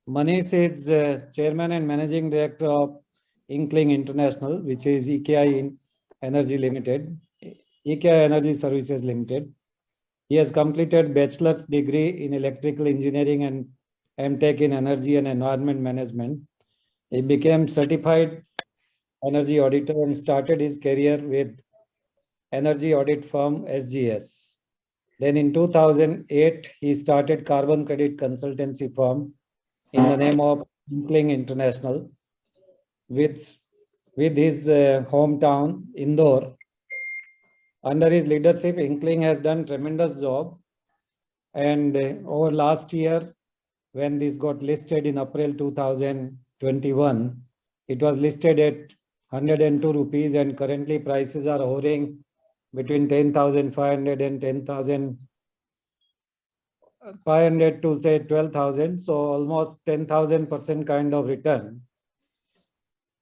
Manish is Chairman and Managing Director of EnKing International, which is EKI Energy Limited, EKI Energy Services Ltd. He has completed bachelor's degree in Electrical Engineering and M.Tech in Energy and Environment Management. He became certified energy auditor and started his career with energy audit firm SGS. Then in 2008, he started carbon credit consultancy firm in the name of EnKing International, with his hometown Indore. Under his leadership, EnKing has done tremendous job. And over last year, when this got listed in April 2021, it was listed at 102 rupees, and currently prices are hovering between 10,500 and 10,500 to say 12,000. So almost 10,000% kind of return.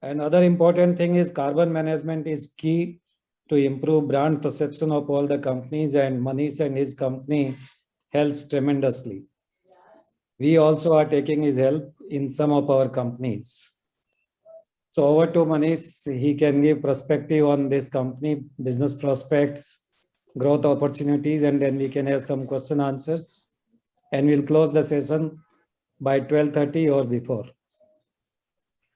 Another important thing is carbon management is key to improve brand perception of all the companies, and Manish and his company helps tremendously. We also are taking his help in some of our companies. So over to Manish, he can give perspective on this company, business prospects, growth opportunities, and then we can have some question answers. And we'll close the session by 12:30 or before.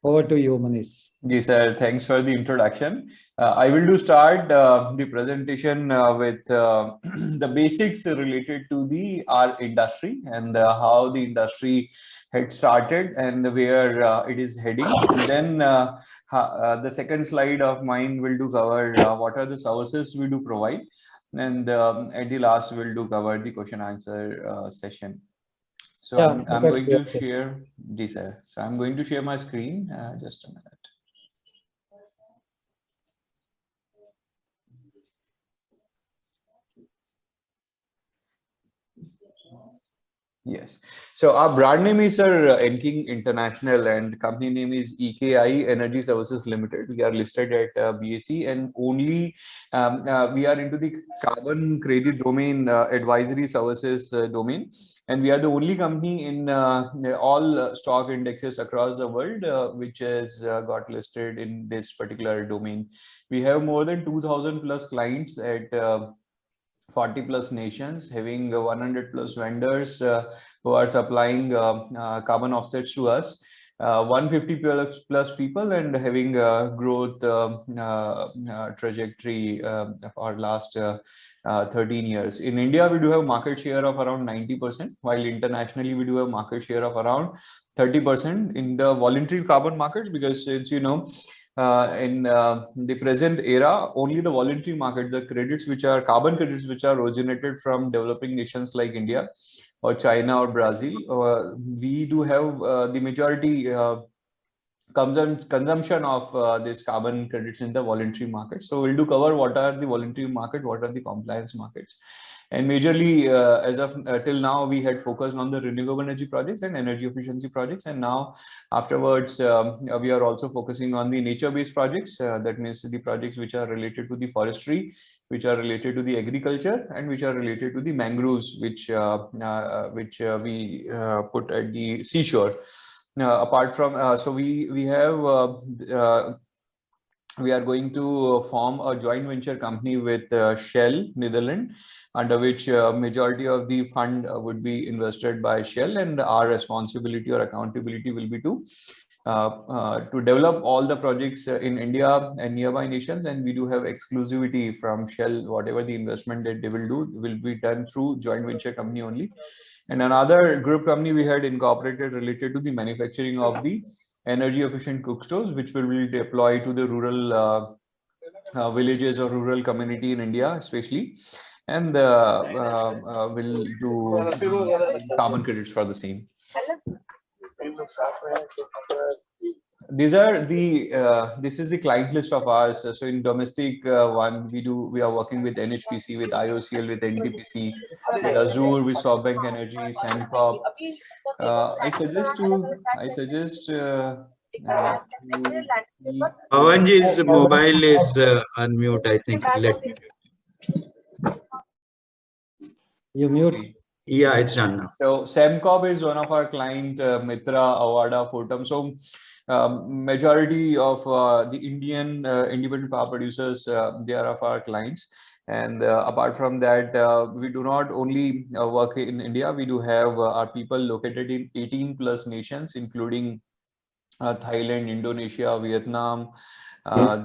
Over to you, Manish. Yes, sir. Thanks for the introduction. I will start the presentation with the basics related to our industry and how the industry had started and where it is heading. And then the second slide of mine will cover what are the services we do provide. And at the last, we'll cover the question answer session. So yeah, I'm going to share this. So I'm going to share my screen. Just a minute. Yes. So our brand name is EnKing International, and the company name is EKI Energy Services Ltd. We are listed at BSE, and only we are into the carbon credit domain, advisory services domain, and we are the only company in all stock indexes across the world which has got listed in this particular domain. We have more than 2,000 plus clients at 40 plus nations, having 100 plus vendors who are supplying carbon offsets to us, 150 plus people, and having a growth trajectory for last 13 years. In India, we do have market share of around 90%, while internationally we do have market share of around 30% in the voluntary carbon markets, because since you know, in the present era, only the voluntary market, the credits which are carbon credits which are originated from developing nations like India or China or Brazil, we do have the majority consumption of this carbon credits in the voluntary market. So we'll cover what are the voluntary market, what are the compliance markets. And majorly, as of till now, we had focused on the renewable energy projects and energy efficiency projects. And now afterwards, we are also focusing on the nature-based projects. That means the projects which are related to the forestry, which are related to the agriculture, and which are related to the mangroves, which we put at the seashore. Apart from, so we have we are going to form a joint venture company with Shell, Netherlands, under which majority of the fund would be invested by Shell, and our responsibility or accountability will be to develop all the projects in India and nearby nations. And we do have exclusivity from Shell. Whatever the investment that they will do will be done through joint venture company only. And another group company we had incorporated related to the manufacturing of the energy efficient cook stoves, which will be deployed to the rural villages or rural community in India, especially, and will do carbon credits for the same. These are the this is the client list of ours. So in domestic one, we are working with NHPC, with IOCL, with NTPC, with Azure, with SoftBank Energy, Sembcorp. I suggest Pawanji's mobile is unmute, I think. You mute. Yeah, it's done now. So Semcop is one of our client, Mitra, Avada, Fortum. So majority of the Indian independent power producers, they are of our clients. And apart from that, we do not only work in India, we do have our people located in 18 plus nations, including Thailand, Indonesia, Vietnam.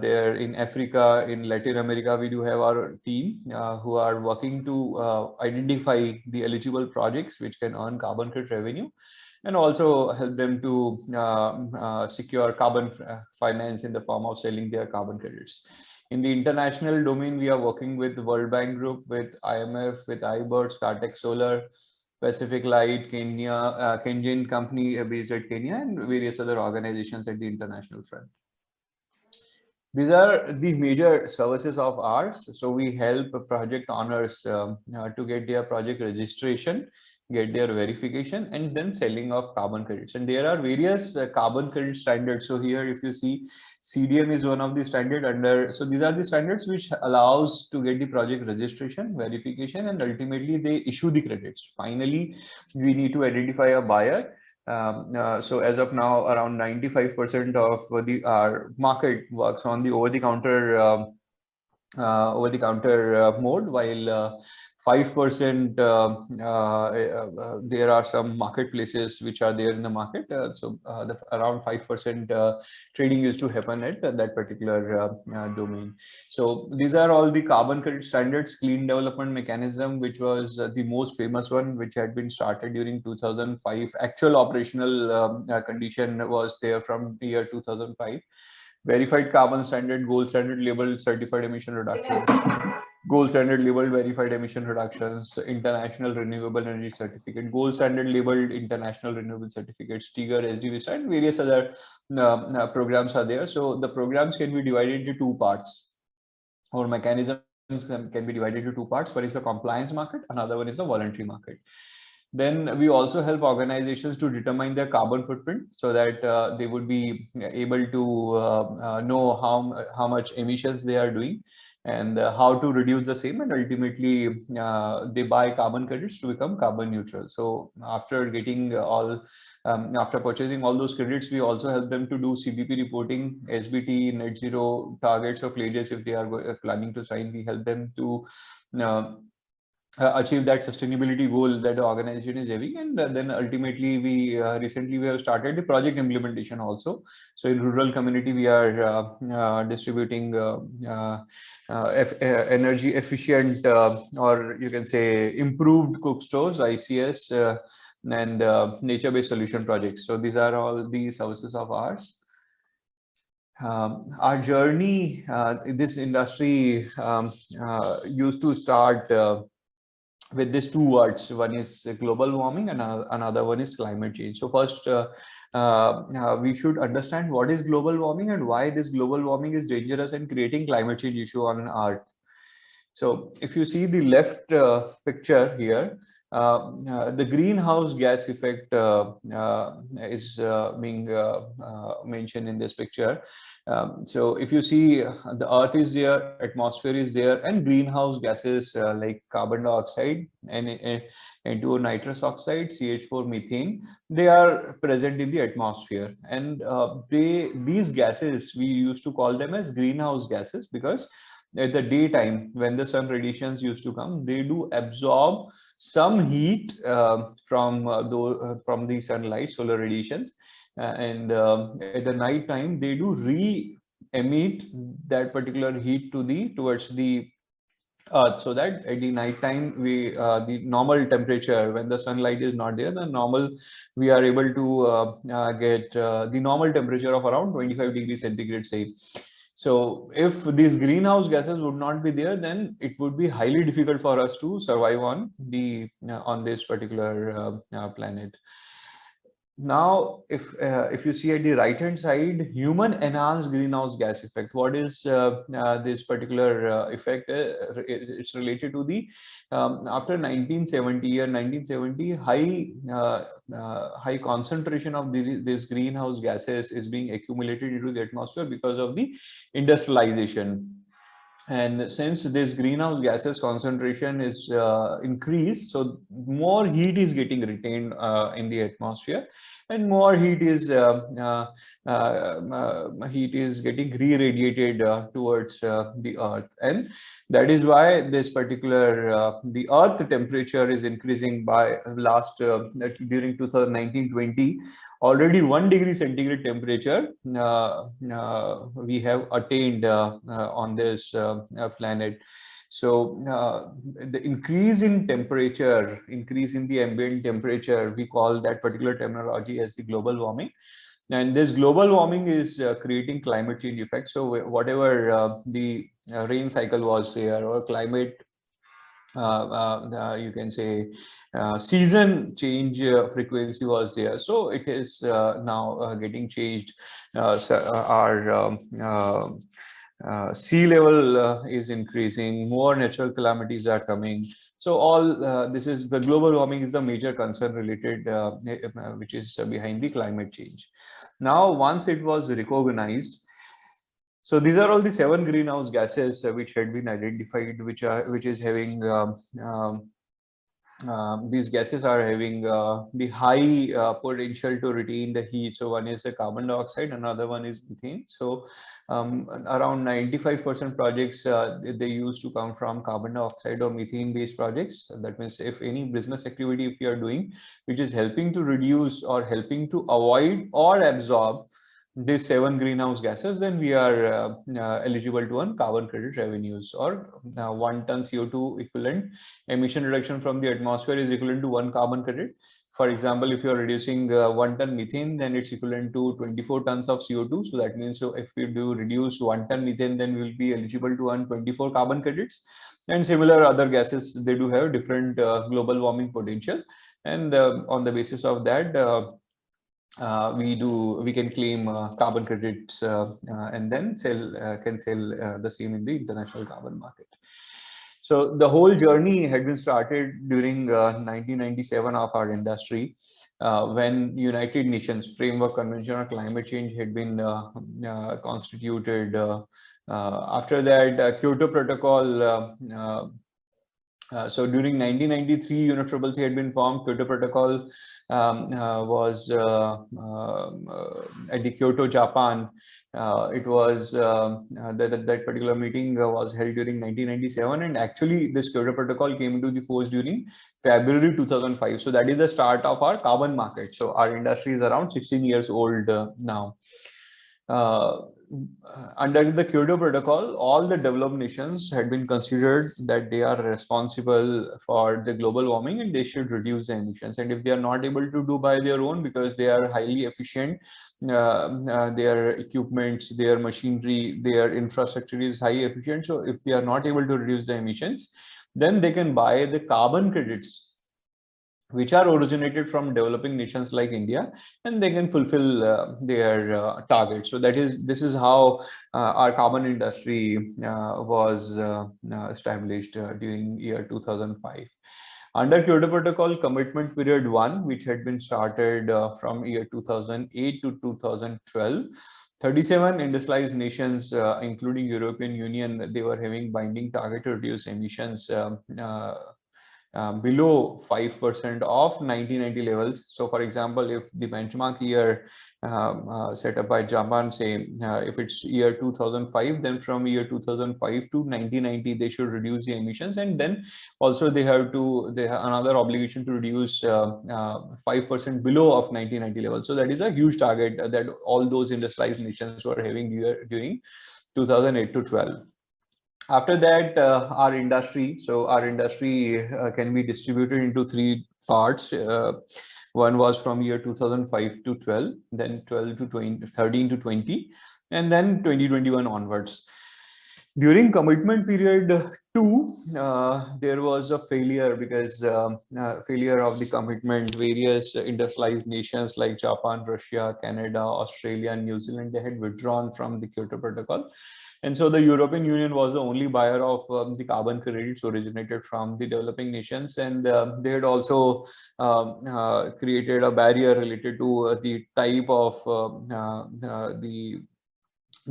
There in Africa, in Latin America, we do have our team who are working to identify the eligible projects which can earn carbon credit revenue, and also help them to secure carbon finance in the form of selling their carbon credits. In the international domain, we are working with the World Bank Group, with IMF, with iBird, Startech Solar, Pacific Light, Kenya, Kenyan company based at Kenya, and various other organizations at the international front. These are the major services of ours. So we help project owners to get their project registration, get their verification, and then selling of carbon credits. And there are various carbon credit standards. So here, if you see, CDM is one of the standard under. So these are the standards which allows to get the project registration, verification, and ultimately they issue the credits. Finally, we need to identify a buyer. So as of now, around 95% of the market works on the over-the-counter mode, while 5% there are some marketplaces which are there in the market. Around 5% trading used to happen at that particular domain. So these are all the carbon credit standards. Clean development mechanism, which was the most famous one, which had been started during 2005. Actual operational condition was there from the year 2005. Verified carbon standard, gold standard labeled certified emission reductions, gold standard labeled verified emission reductions, international renewable energy certificate, gold standard labeled international renewable certificates, TIGR, SDV, and various other programs are there. So the programs can be divided into two parts, or mechanisms can be divided into two parts. One is the compliance market, another one is the voluntary market. Then we also help organizations to determine their carbon footprint, so that they would be able to know how much emissions they are doing, and how to reduce the same, and ultimately they buy carbon credits to become carbon neutral. So after getting after purchasing all those credits, we also help them to do CBP reporting, SBT, net zero targets or pledges. If they are planning to sign, we help them to achieve that sustainability goal that the organization is having. And then ultimately we recently we have started the project implementation also. So in rural community, we are distributing energy efficient or you can say improved cook stores, ICS, and nature-based solution projects. So these are all the services of ours. Our journey in this industry used to start with these two words. One is global warming and another one is climate change. So first, we should understand what is global warming and why this global warming is dangerous and creating climate change issue on Earth. So if you see the left picture here, the greenhouse gas effect is being mentioned in this picture. So if you see, the Earth is there, atmosphere is there, and greenhouse gases like carbon dioxide and N2O nitrous oxide, CH4 methane, they are present in the atmosphere. And these gases, we used to call them as greenhouse gases, because at the daytime when the sun radiations used to come, they do absorb some heat from the sunlight, solar radiations, and at the night time they do re-emit that particular heat towards the Earth, so that at the night time the normal temperature, when the sunlight is not there, we are able to get the normal temperature of around 25 degrees centigrade, say. So if these greenhouse gases would not be there, then it would be highly difficult for us to survive on this particular planet. Now, if you see at the right hand side, human enhanced greenhouse gas effect, what is this particular effect? It's related to the after 1970, high concentration of this greenhouse gases is being accumulated into the atmosphere because of the industrialization. And since this greenhouse gases concentration is increased, so more heat is getting retained in the atmosphere, and more heat is getting re-radiated towards the earth, and that is why this particular the earth temperature is increasing by last during 2019-20. Already 1 degree centigrade temperature we have attained on this planet. So the increase in temperature, increase in the ambient temperature, we call that particular terminology as the global warming. And this global warming is creating climate change effect. So whatever the rain cycle was there, or climate you can say season change frequency was there, so it is now getting changed. Our sea level is increasing, more natural calamities are coming. So all this is the global warming is the major concern related which is behind the climate change. Now once it was recognized, so these are all the 7 greenhouse gases which had been identified, which is having these gases are having the high potential to retain the heat. So one is the carbon dioxide, another one is methane. So around 95% projects they used to come from carbon dioxide or methane based projects. That means if any business activity if you are doing which is helping to reduce or helping to avoid or absorb these 7 greenhouse gases, then we are eligible to earn carbon credit revenues, or 1 ton CO2 equivalent emission reduction from the atmosphere is equivalent to 1 carbon credit. For example, if you are reducing 1 ton methane, then it's equivalent to 24 tons of CO2. So that means, so if you do reduce 1 ton methane, then we'll be eligible to earn 24 carbon credits. And similar other gases, they do have different global warming potential. And on the basis of that, we can claim carbon credits and then can sell the same in the international carbon market. So the whole journey had been started during 1997 of our industry, when United Nations Framework Convention on Climate Change had been constituted. After that, Kyoto Protocol. So during 1993, UNFCCC had been formed. Kyoto Protocol was at the Kyoto, Japan. It was that particular meeting was held during 1997, and actually this Kyoto Protocol came into the force during February 2005. So that is the start of our carbon market. So our industry is around 16 years old now. Under the Kyoto Protocol, all the developed nations had been considered that they are responsible for the global warming and they should reduce the emissions. And if they are not able to do by their own because they are highly efficient, their equipments, their machinery, their infrastructure is highly efficient. So if they are not able to reduce the emissions, then they can buy the carbon credits which are originated from developing nations like India, and they can fulfill their targets. So this is how our carbon industry was established during year 2005. Under Kyoto Protocol Commitment Period 1, which had been started from year 2008 to 2012, 37 industrialized nations, including European Union, they were having binding target to reduce emissions below 5% of 1990 levels. So for example, if the benchmark year set up by Japan, say if it's year 2005, then from year 2005 to 1990 they should reduce the emissions, and then also they have another obligation to reduce 5% below of 1990 levels. So that is a huge target that all those industrialized nations were having during 2008 to 12. After that, our industry can be distributed into 3 parts. One was from year 2005 to 12, then 12 to 20, 13 to 20, and then 2021 onwards. During commitment period 2, there was a failure because failure of the commitment. Various industrialized nations like Japan, Russia, Canada, Australia, and New Zealand, they had withdrawn from the Kyoto Protocol. And so the European Union was the only buyer of the carbon credits originated from the developing nations. And they had also created a barrier related to the type of the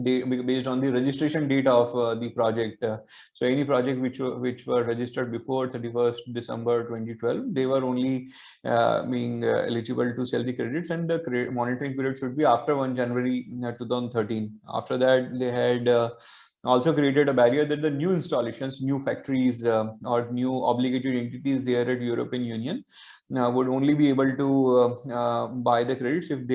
based on the registration date of the project. So any project which were registered before 31st December 2012, they were only being eligible to sell the credits, and the monitoring period should be after 1 January 2013. After that, they had also created a barrier that the new installations, new factories or new obligated entities here at European Union would only be able to buy the credits if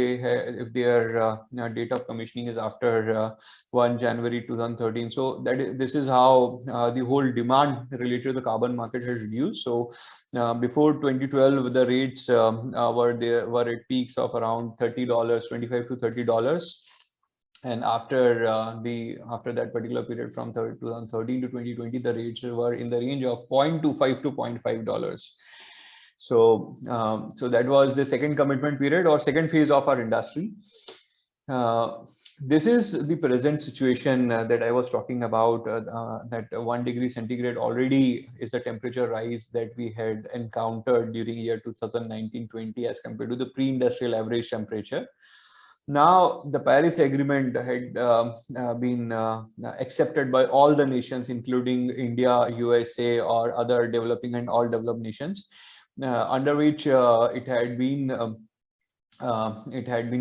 their date of commissioning is after 1 January 2013. So this is how the whole demand related to the carbon market has reduced. So before 2012, the rates were at peaks of around $30, $25 to $30. And after that particular period, from 2013 to 2020, the rates were in the range of $0.25 to $0.5. So, so that was the second commitment period or second phase of our industry. This is the present situation that I was talking about, that 1 degree centigrade already is the temperature rise that we had encountered during year 2019-20 as compared to the pre-industrial average temperature. Now, the Paris Agreement had been accepted by all the nations, including India, USA, or other developing and all developed nations, under which it had been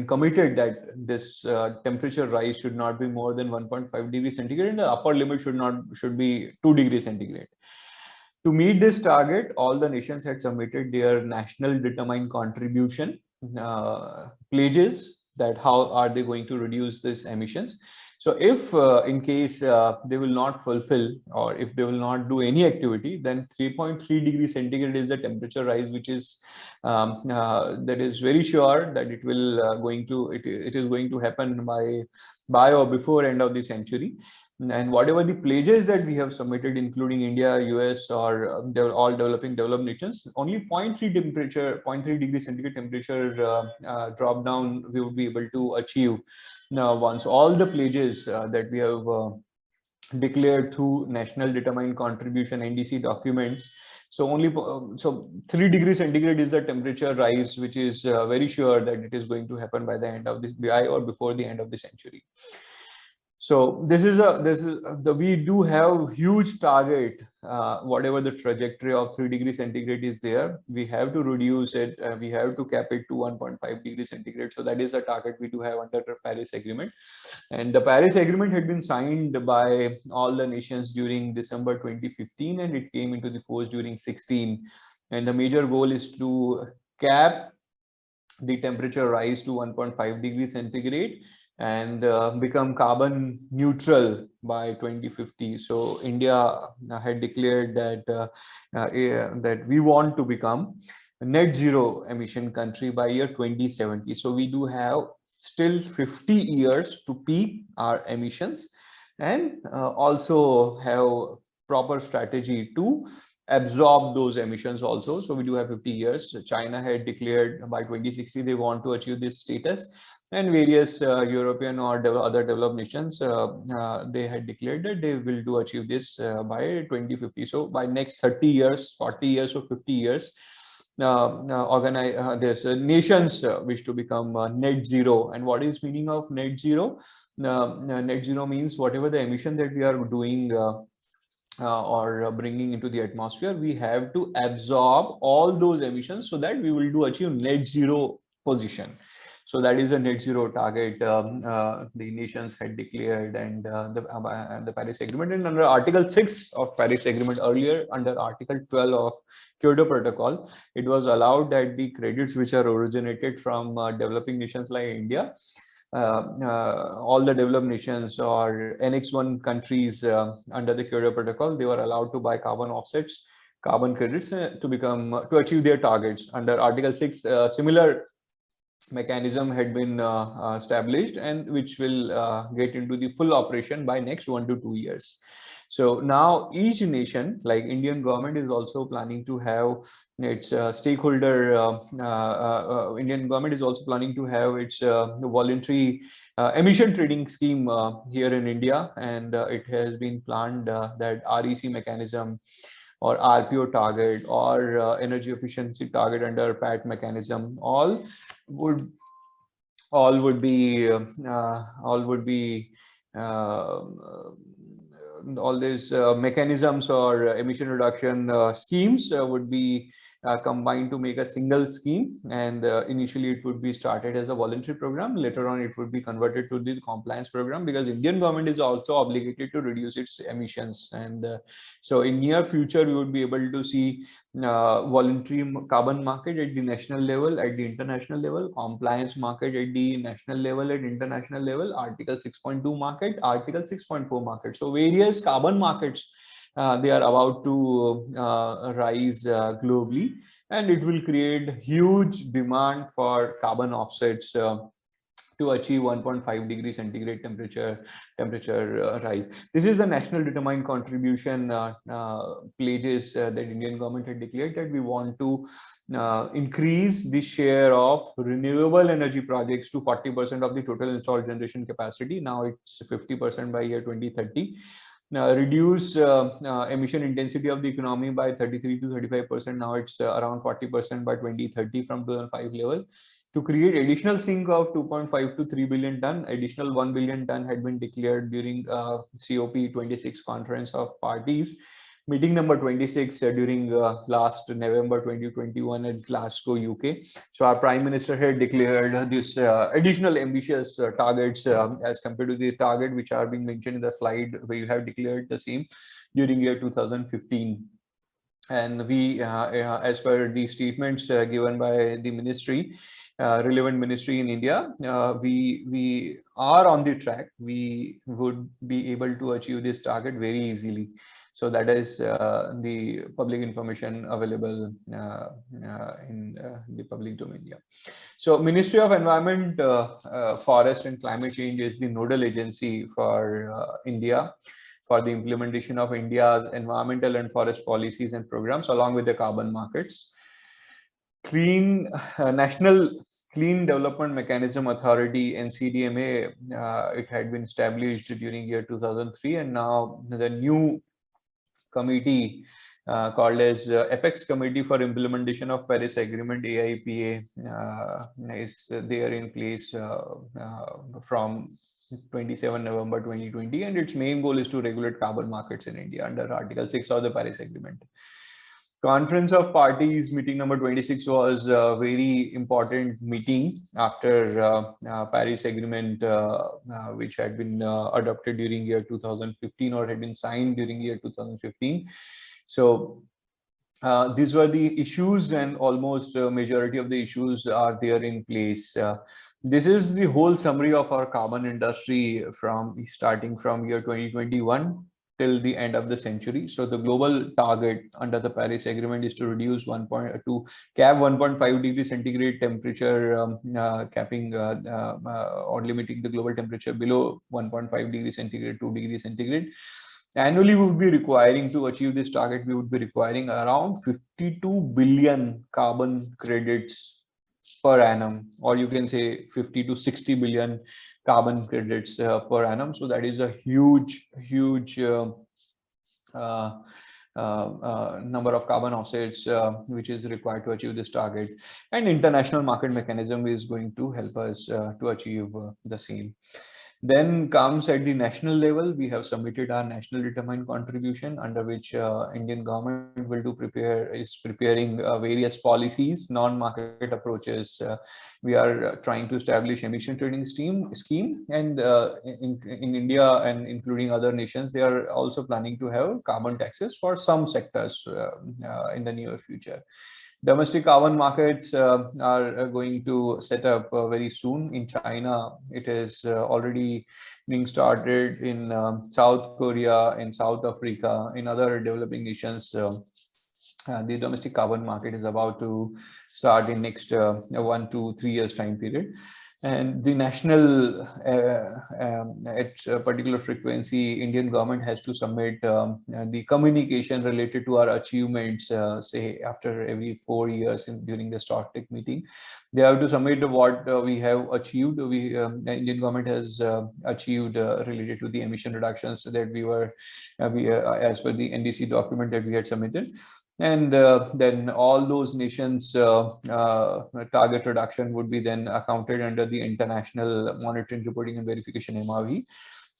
committed that this temperature rise should not be more than 1.5 degrees centigrade, and the upper limit should be 2 degrees centigrade. To meet this target, all the nations had submitted their national determined contribution pledges, that how are they going to reduce these emissions. So if in case they will not fulfill, or if they will not do any activity, then 3.3 degrees centigrade is the temperature rise, which is that is very sure that it will it is going to happen by or before end of the century. And whatever the pledges that we have submitted, including India, US, or all developed nations, only 0.3 degree centigrade temperature drop down we would be able to achieve. Now, once all the pledges that we have declared through national determined contribution NDC documents, so only 3 degrees centigrade is the temperature rise, which is very sure that it is going to happen by the end of this, or before the end of the century. So we do have huge target, whatever the trajectory of 3 degrees centigrade is there, we have to reduce it, we have to cap it to 1.5 degrees centigrade. So that is a target we do have under the Paris Agreement. And the Paris Agreement had been signed by all the nations during December 2015, and it came into the force during 2016. And the major goal is to cap the temperature rise to 1.5 degrees centigrade and become carbon neutral by 2050. So India had declared that that we want to become a net zero emission country by year 2070. So we do have still 50 years to peak our emissions, and also have proper strategy to absorb those emissions also. So we do have 50 years. China had declared by 2060 they want to achieve this status, and various European or other developed nations they had declared that they will do achieve this by 2050. So by next 30 years, 40 years, or 50 years, there's nations wish to become net zero. And what is meaning of net zero? Net zero means whatever the emission that we are doing or bringing into the atmosphere, we have to absorb all those emissions so that we will do achieve net zero position. So that is a net zero target the nations had declared, and the Paris Agreement. And under Article 6 of Paris Agreement, earlier under Article 12 of Kyoto Protocol, it was allowed that the credits which are originated from developing nations like India, all the developed nations or Annex 1 countries under the Kyoto Protocol, they were allowed to buy carbon offsets, carbon credits to achieve their targets. Under Article 6, similar mechanism had been established, and which will get into the full operation by next 1 to 2 years. So now each nation, like Indian government, is also planning to have its stakeholder. Indian government is also planning to have its voluntary emission trading scheme here in India, and it has been planned that REC mechanism or RPO target or energy efficiency target under PAT mechanism all would be all these mechanisms or emission reduction schemes would be combined to make a single scheme, and initially it would be started as a voluntary program. Later on it would be converted to the compliance program, because Indian government is also obligated to reduce its emissions. And so in near future we would be able to see voluntary carbon market at the national level, at the international level, compliance market at the national level, at international level, Article 6.2 market, Article 6.4 market. So various carbon markets they are about to rise globally, and it will create huge demand for carbon offsets to achieve 1.5 degree centigrade temperature rise. This is the national determined contribution pledges that Indian government had declared, that we want to increase the share of renewable energy projects to 40% of the total installed generation capacity. Now it's 50% by year 2030. Reduce emission intensity of the economy by 33 to 35%. Now it's around 40% by 2030 from 2005 level. To create additional sink of 2.5 to 3 billion ton, additional 1 billion ton had been declared during COP26 conference of parties, meeting number 26 during last November 2021 at Glasgow, UK. So our Prime Minister had declared this additional ambitious targets as compared to the target which are being mentioned in the slide, where you have declared the same during year 2015. And we, as per the statements given by the ministry, relevant ministry in India, we are on the track. We would be able to achieve this target very easily. So that is the public information available in the public domain. Yeah. So Ministry of Environment, Forest and Climate Change is the nodal agency for India for the implementation of India's environmental and forest policies and programs, along with the carbon markets. National Clean Development Mechanism Authority, NCDMA, it had been established during year 2003, and now the new committee called as Apex Committee for Implementation of Paris Agreement, AIPA, is there in place from 27 November 2020, and its main goal is to regulate carbon markets in India under Article 6 of the Paris Agreement. Conference of Parties meeting number 26 was a very important meeting after Paris Agreement, which had been adopted during year 2015 or had been signed during year 2015. So these were the issues, and almost majority of the issues are there in place. This is the whole summary of our carbon industry starting from year 2021 till the end of the century. So the global target under the Paris Agreement is to reduce to cap 1.5 degree centigrade temperature, capping or limiting the global temperature below 1.5 degree centigrade, 2 degrees centigrade. Annually, we would be requiring, to achieve this target, we would be requiring around 52 billion carbon credits per annum, or you can say 50 to 60 billion carbon credits per annum. So that is a huge number of carbon offsets which is required to achieve this target, and international market mechanism is going to help us to achieve the same. Then comes at the national level, we have submitted our national determined contribution, under which Indian government is preparing various policies, non-market approaches. We are trying to establish emission trading scheme, and in India and including other nations, they are also planning to have carbon taxes for some sectors in the near future. Domestic carbon markets are going to set up very soon. In China, it is already being started in South Korea, in South Africa, in other developing nations. The domestic carbon market is about to start in next 1 to 3 years time period. And the national, at a particular frequency, Indian government has to submit the communication related to our achievements, say after every 4 years during the stock take meeting. They have to submit what we have achieved. The Indian government has achieved related to the emission reductions that we were, as per the NDC document that we had submitted. And then all those nations target reduction would be then accounted under the International Monitoring, Reporting and Verification, MRV.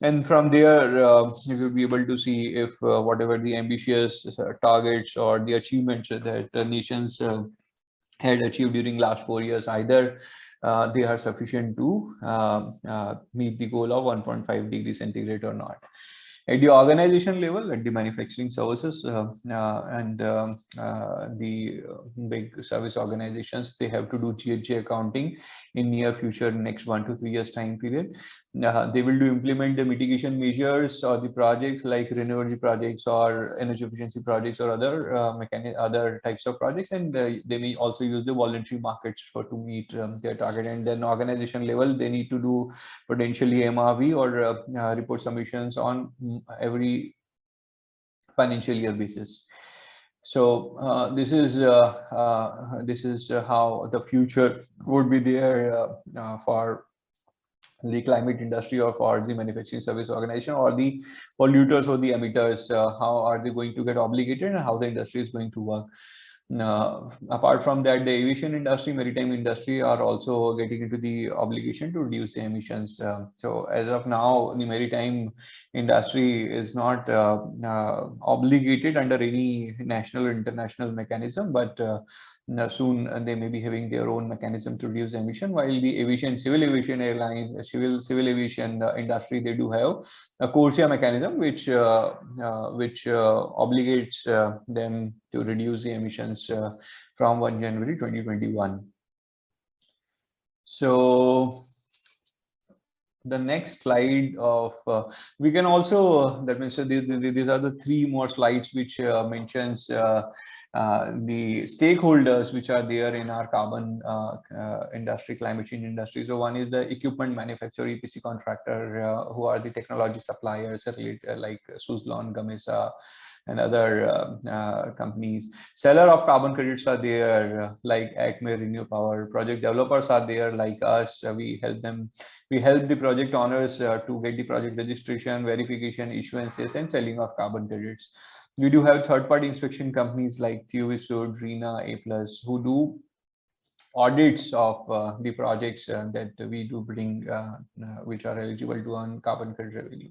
And from there, you will be able to see if whatever the ambitious targets or the achievements that the nations had achieved during last 4 years, either they are sufficient to meet the goal of 1.5 degrees centigrade or not. At the organization level, at the manufacturing services and the big service organizations, they have to do GHG accounting in near future, next 1 to 3 years time period. They will implement the mitigation measures or the projects like renewable energy projects or energy efficiency projects or other types of projects, and they may also use the voluntary markets to meet their target. And then organization level, they need to do potentially MRV or report submissions on every financial year basis. So this is how the future would be there for the climate industry or for the manufacturing service organization, or the polluters or the emitters. How are they going to get obligated, and how the industry is going to work. Apart from that, the aviation industry, maritime industry are also getting into the obligation to reduce the emissions. So as of now, the maritime industry is not obligated under any national or international mechanism, but soon they may be having their own mechanism to reduce emission, while the aviation, civil aviation airline, civil aviation industry, they do have a CORSIA mechanism which obligates them to reduce the emissions from 1 January 2021. So the next slide of we can also that means these are the 3 more slides which mentions the stakeholders which are there in our carbon industry, climate change industry. So one is the equipment manufacturer, EPC contractor, who are the technology suppliers like Suzlon, Gamesa, and other companies. Seller of carbon credits are there, like Acme, Renew Power. Project developers are there, like us. We help them. We help the project owners to get the project registration, verification, issuances, and selling of carbon credits. We do have third-party inspection companies like TUVSUD, RENA, A+, who do audits of the projects that we do bring, which are eligible to earn carbon credit revenue.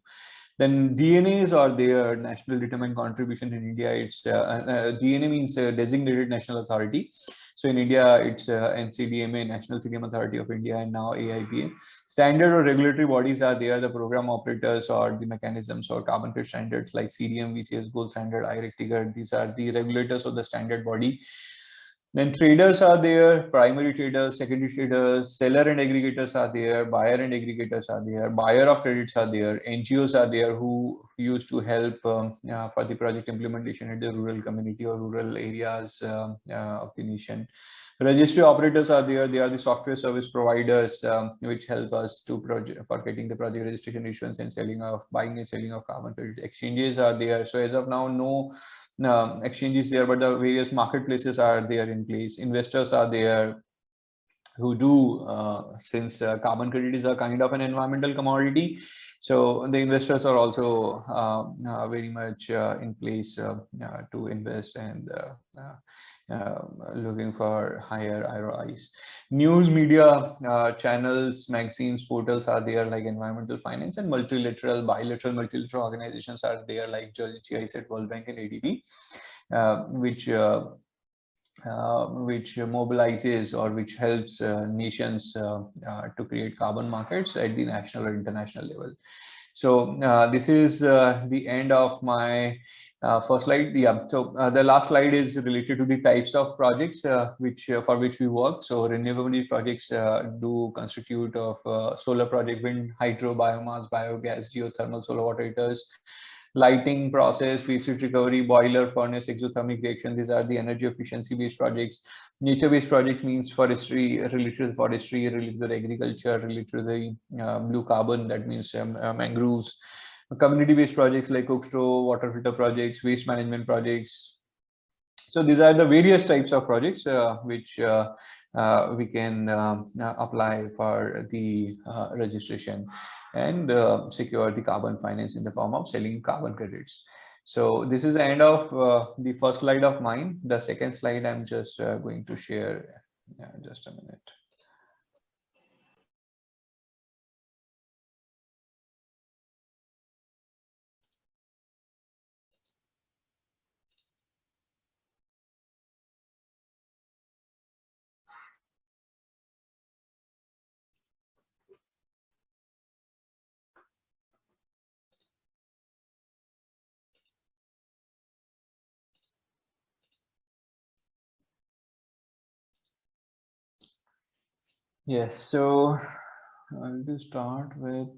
Then DNAs are there, National Determined Contribution in India. It's DNA means Designated National Authority. So in India, it's NCDMA, National Ceiling Authority of India, and now AIPA. Standard or regulatory bodies are there, the program operators or the mechanisms or carbon credit standards like CDM, VCS, Gold Standard, IREC. These are the regulators of the standard body. Then traders are there, primary traders, secondary traders, seller and aggregators are there, buyer and aggregators are there, buyer of credits are there, NGOs are there who used to help for the project implementation in the rural community or rural areas of the nation. Registry operators are there. They are the software service providers which help us to for getting the project registration, issuance, and selling of buying and selling of carbon credit. Exchanges are there. So as of now, no exchanges there, but the various marketplaces are there in place. Investors are there who do since carbon credit is a kind of an environmental commodity. So the investors are also very much in place to invest and looking for higher ROIs. News media channels, magazines, portals are there like Environmental Finance, and bilateral, multilateral organizations are there like GIZ, World Bank, and ADB, which mobilizes or which helps nations to create carbon markets at the national or international level. So this is the end of my first slide. Yeah. So the last slide is related to the types of projects for which we work. So renewable projects do constitute of solar project, wind, hydro, biomass, biogas, geothermal, solar water heaters, lighting process, waste heat recovery, boiler, furnace, exothermic reaction. These are the energy efficiency based projects. Nature based projects means forestry, related to forestry, related to agriculture, related to the blue carbon, that means mangroves. Community based projects like Cookstro, water filter projects, waste management projects. So these are the various types of projects which we can apply for the registration and secure the carbon finance in the form of selling carbon credits. So this is the end of the first slide of mine. The second slide I'm just going to share. Just a minute. Yes, so I'll just start with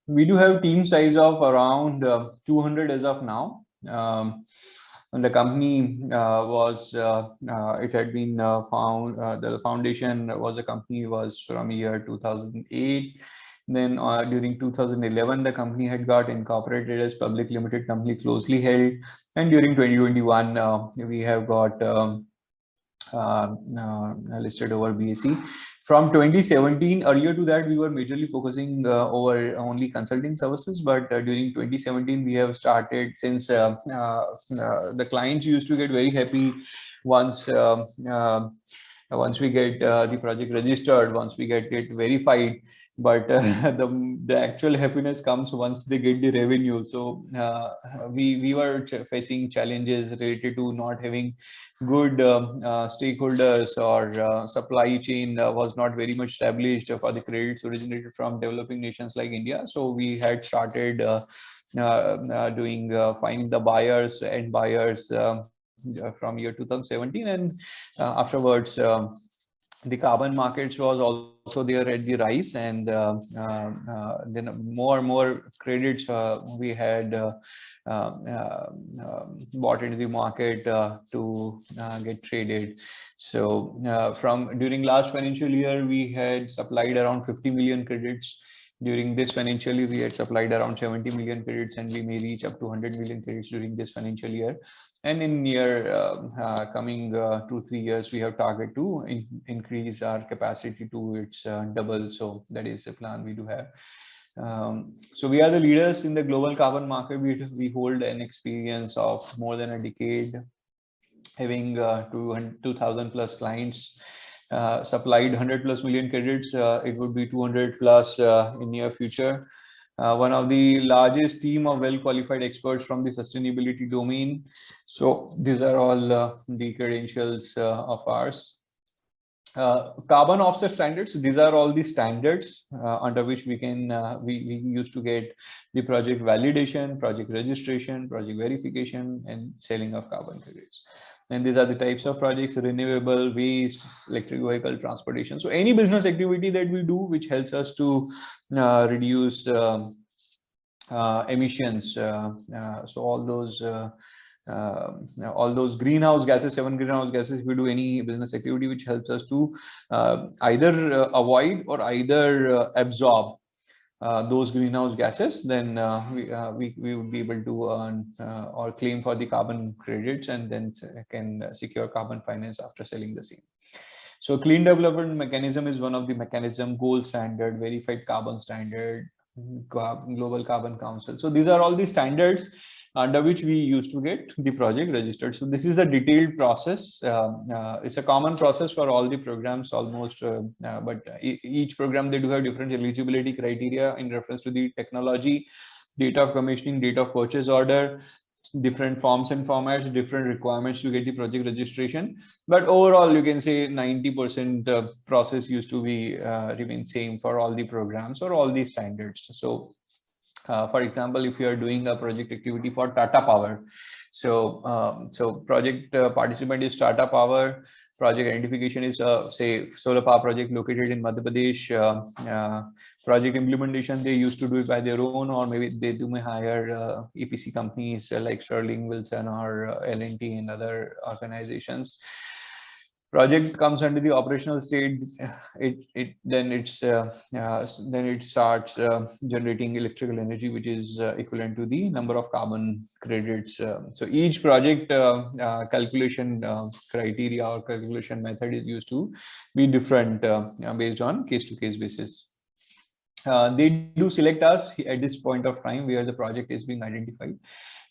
we do have team size of around 200 as of now. And the company it had been the foundation was a company was from year 2008. Then during 2011, the company had got incorporated as public limited company closely held. And during 2021, we have got listed over BSE. From 2017, earlier to that, we were majorly focusing over only consulting services. But during 2017, we have started, since the clients used to get very happy once once we get the project registered, once we get it verified. But the actual happiness comes once they get the revenue. So we were facing challenges related to not having good stakeholders, or supply chain was not very much established for the credits originated from developing nations like India. So we had started doing finding the buyers and buyers from year 2017, and afterwards the carbon markets was also there at the rise, and then more and more credits we had bought into the market to get traded. So from during last financial year, we had supplied around 50 million credits. During this financial year, we had supplied around 70 million credits, and we may reach up to 100 million credits during this financial year. And in near coming 2-3 years, we have target to increase our capacity to its double. So that is the plan we do have. So we are the leaders in the global carbon market. We hold an experience of more than a decade, having 2,000 plus clients, supplied 100 plus million credits. It would be 200 plus in near future. One of the largest team of well-qualified experts from the sustainability domain. So these are all the credentials of ours. Carbon offset standards. These are all the standards under which we can we used to get the project validation, project registration, project verification, and selling of carbon credits. And these are the types of projects: renewable, waste, electric vehicle, transportation. So any business activity that we do which helps us to reduce emissions. So all those greenhouse gases, 7 greenhouse gases, if we do any business activity which helps us to either avoid or either absorb those greenhouse gases, then we would be able to earn or claim for the carbon credits, and then can secure carbon finance after selling the same. So clean development mechanism is one of the mechanism: gold standard, verified carbon standard, global carbon council. So these are all the standards under which we used to get the project registered. So this is the detailed process. It's a common process for all the programs almost, but each program, they do have different eligibility criteria in reference to the technology, date of commissioning, date of purchase order, different forms and formats, different requirements to get the project registration. But overall, you can say 90% process used to be remain same for all the programs or all the standards. So for example, if you are doing a project activity for Tata Power, so project participant is Tata Power. Project identification is say solar power project located in Madhya Pradesh. Project implementation, they used to do it by their own, or maybe they may hire EPC companies like Sterling, Wilson, or L&T and other organizations. Project comes under the operational state. Then it starts generating electrical energy, which is equivalent to the number of carbon credits. So each project calculation criteria or calculation method is used to be different based on case-to-case basis. They do select us at this point of time where the project is being identified.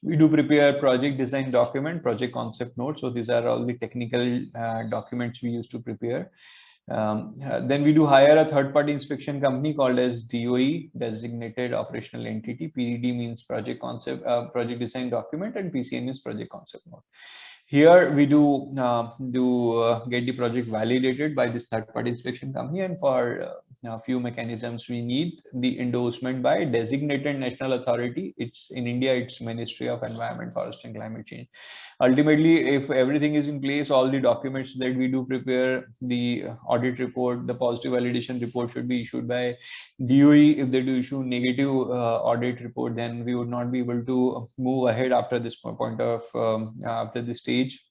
We do prepare project design document, project concept note. So these are all the technical documents we used to prepare. Then we do hire a third-party inspection company called as DOE, designated operational entity. PDD means project concept, project design document, and PCN is project concept note. Here we do get the project validated by this third-party inspection company, and for a few mechanisms we need the endorsement by designated national authority. It's in India, it's Ministry of Environment, Forest and Climate Change. Ultimately, if everything is in place, all the documents that we do prepare, the audit report, the positive validation report should be issued by DOE. If they do issue negative audit report, then we would not be able to move ahead after this point of after this stage.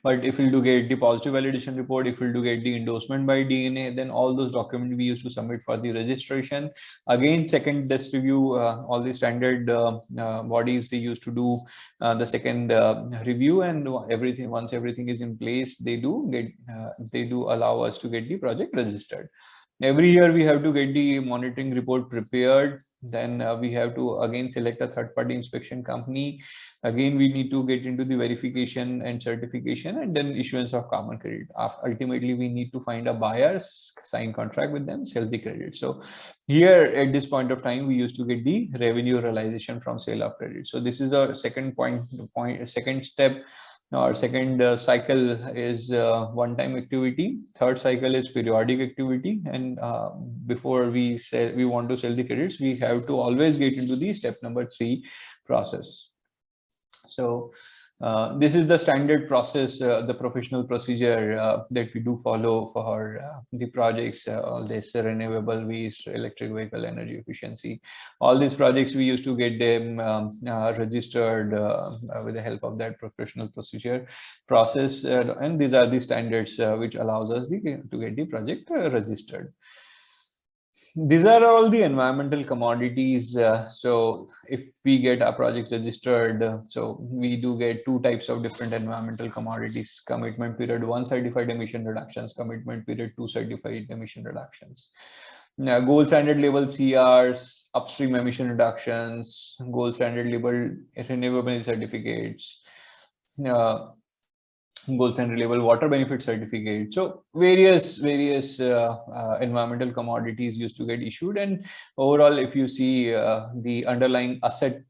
But if we'll do get the positive validation report, if we'll do get the endorsement by DNA, then all those documents we used to submit for the registration. Again, second desk review, all the standard bodies, they used to do the second review, and everything, once everything is in place, they do allow us to get the project registered. Every year we have to get the monitoring report prepared. Then we have to again select a third-party inspection company. Again, we need to get into the verification and certification, and then issuance of carbon credit. Ultimately, we need to find a buyer, sign contract with them, sell the credit. So here at this point of time, we used to get the revenue realization from sale of credit. So this is our second second step. Our second cycle is one-time activity. Third cycle is periodic activity. And before we want to sell the credits, we have to always get into the step number 3 process. So this is the standard process, the professional procedure that we do follow for the projects, all this renewable waste, electric vehicle energy efficiency. All these projects, we used to get them registered with the help of that professional procedure process. And these are the standards which allows us to get the project registered. These are all the environmental commodities. So if we get a project registered, so we do get 2 types of different environmental commodities: commitment period 1 certified emission reductions, commitment period 2 certified emission reductions. Gold standard label CRs, upstream emission reductions, gold standard label renewable certificates, gold standard label water benefit certificate. So various environmental commodities used to get issued, and overall, if you see the underlying asset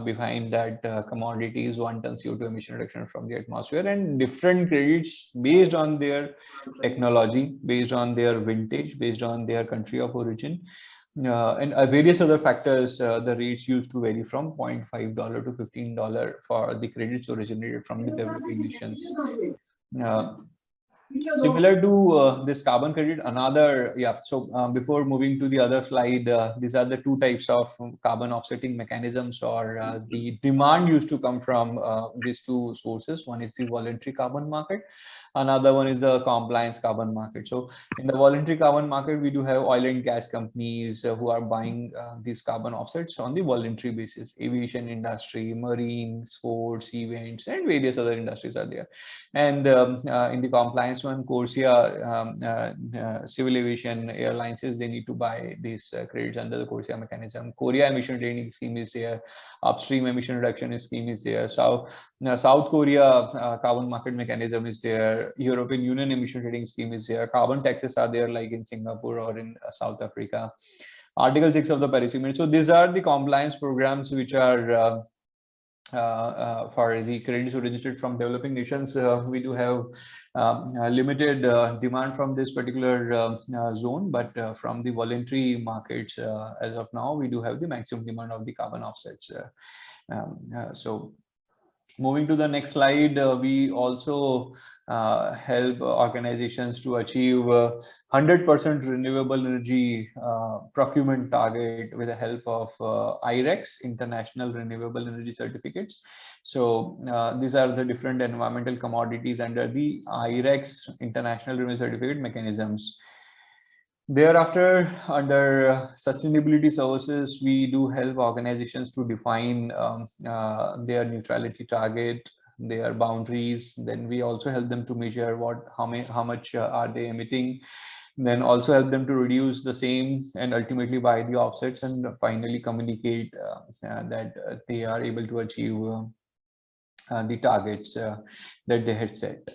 behind that commodity is 1 ton CO2 emission reduction from the atmosphere, and different credits based on their technology, based on their vintage, based on their country of origin. And various other factors, the rates used to vary from $0.5 to $15 for the credits originated from the developing nations. Similar to this carbon credit, another, so before moving to the other slide, these are the 2 types of carbon offsetting mechanisms, or the demand used to come from these 2 sources. One is the voluntary carbon market. Another one is the compliance carbon market. So in the voluntary carbon market, we do have oil and gas companies who are buying these carbon offsets on the voluntary basis. Aviation industry, marine, sports, events, and various other industries are there. And in the compliance one, CORSIA, civil aviation airlines, they need to buy these credits under the CORSIA mechanism. Korea emission trading scheme is there. Upstream emission reduction scheme is there. South Korea carbon market mechanism is there. European Union emission trading scheme is there. Carbon taxes are there, like in Singapore or in South Africa. Article 6 of the Paris Agreement. So these are the compliance programs which are for the credits originated from developing nations. We do have limited demand from this particular zone, but from the voluntary markets, as of now, we do have the maximum demand of the carbon offsets. So moving to the next slide, we also help organizations to achieve 100% renewable energy procurement target with the help of IREX, International Renewable Energy Certificates. So these are the different environmental commodities under the IREX, International Renewable Certificate mechanisms. Thereafter, under sustainability services, we do help organizations to define their neutrality target, their boundaries. Then we also help them to measure how much are they emitting. Then also help them to reduce the same and ultimately buy the offsets, and finally communicate that they are able to achieve the targets that they had set.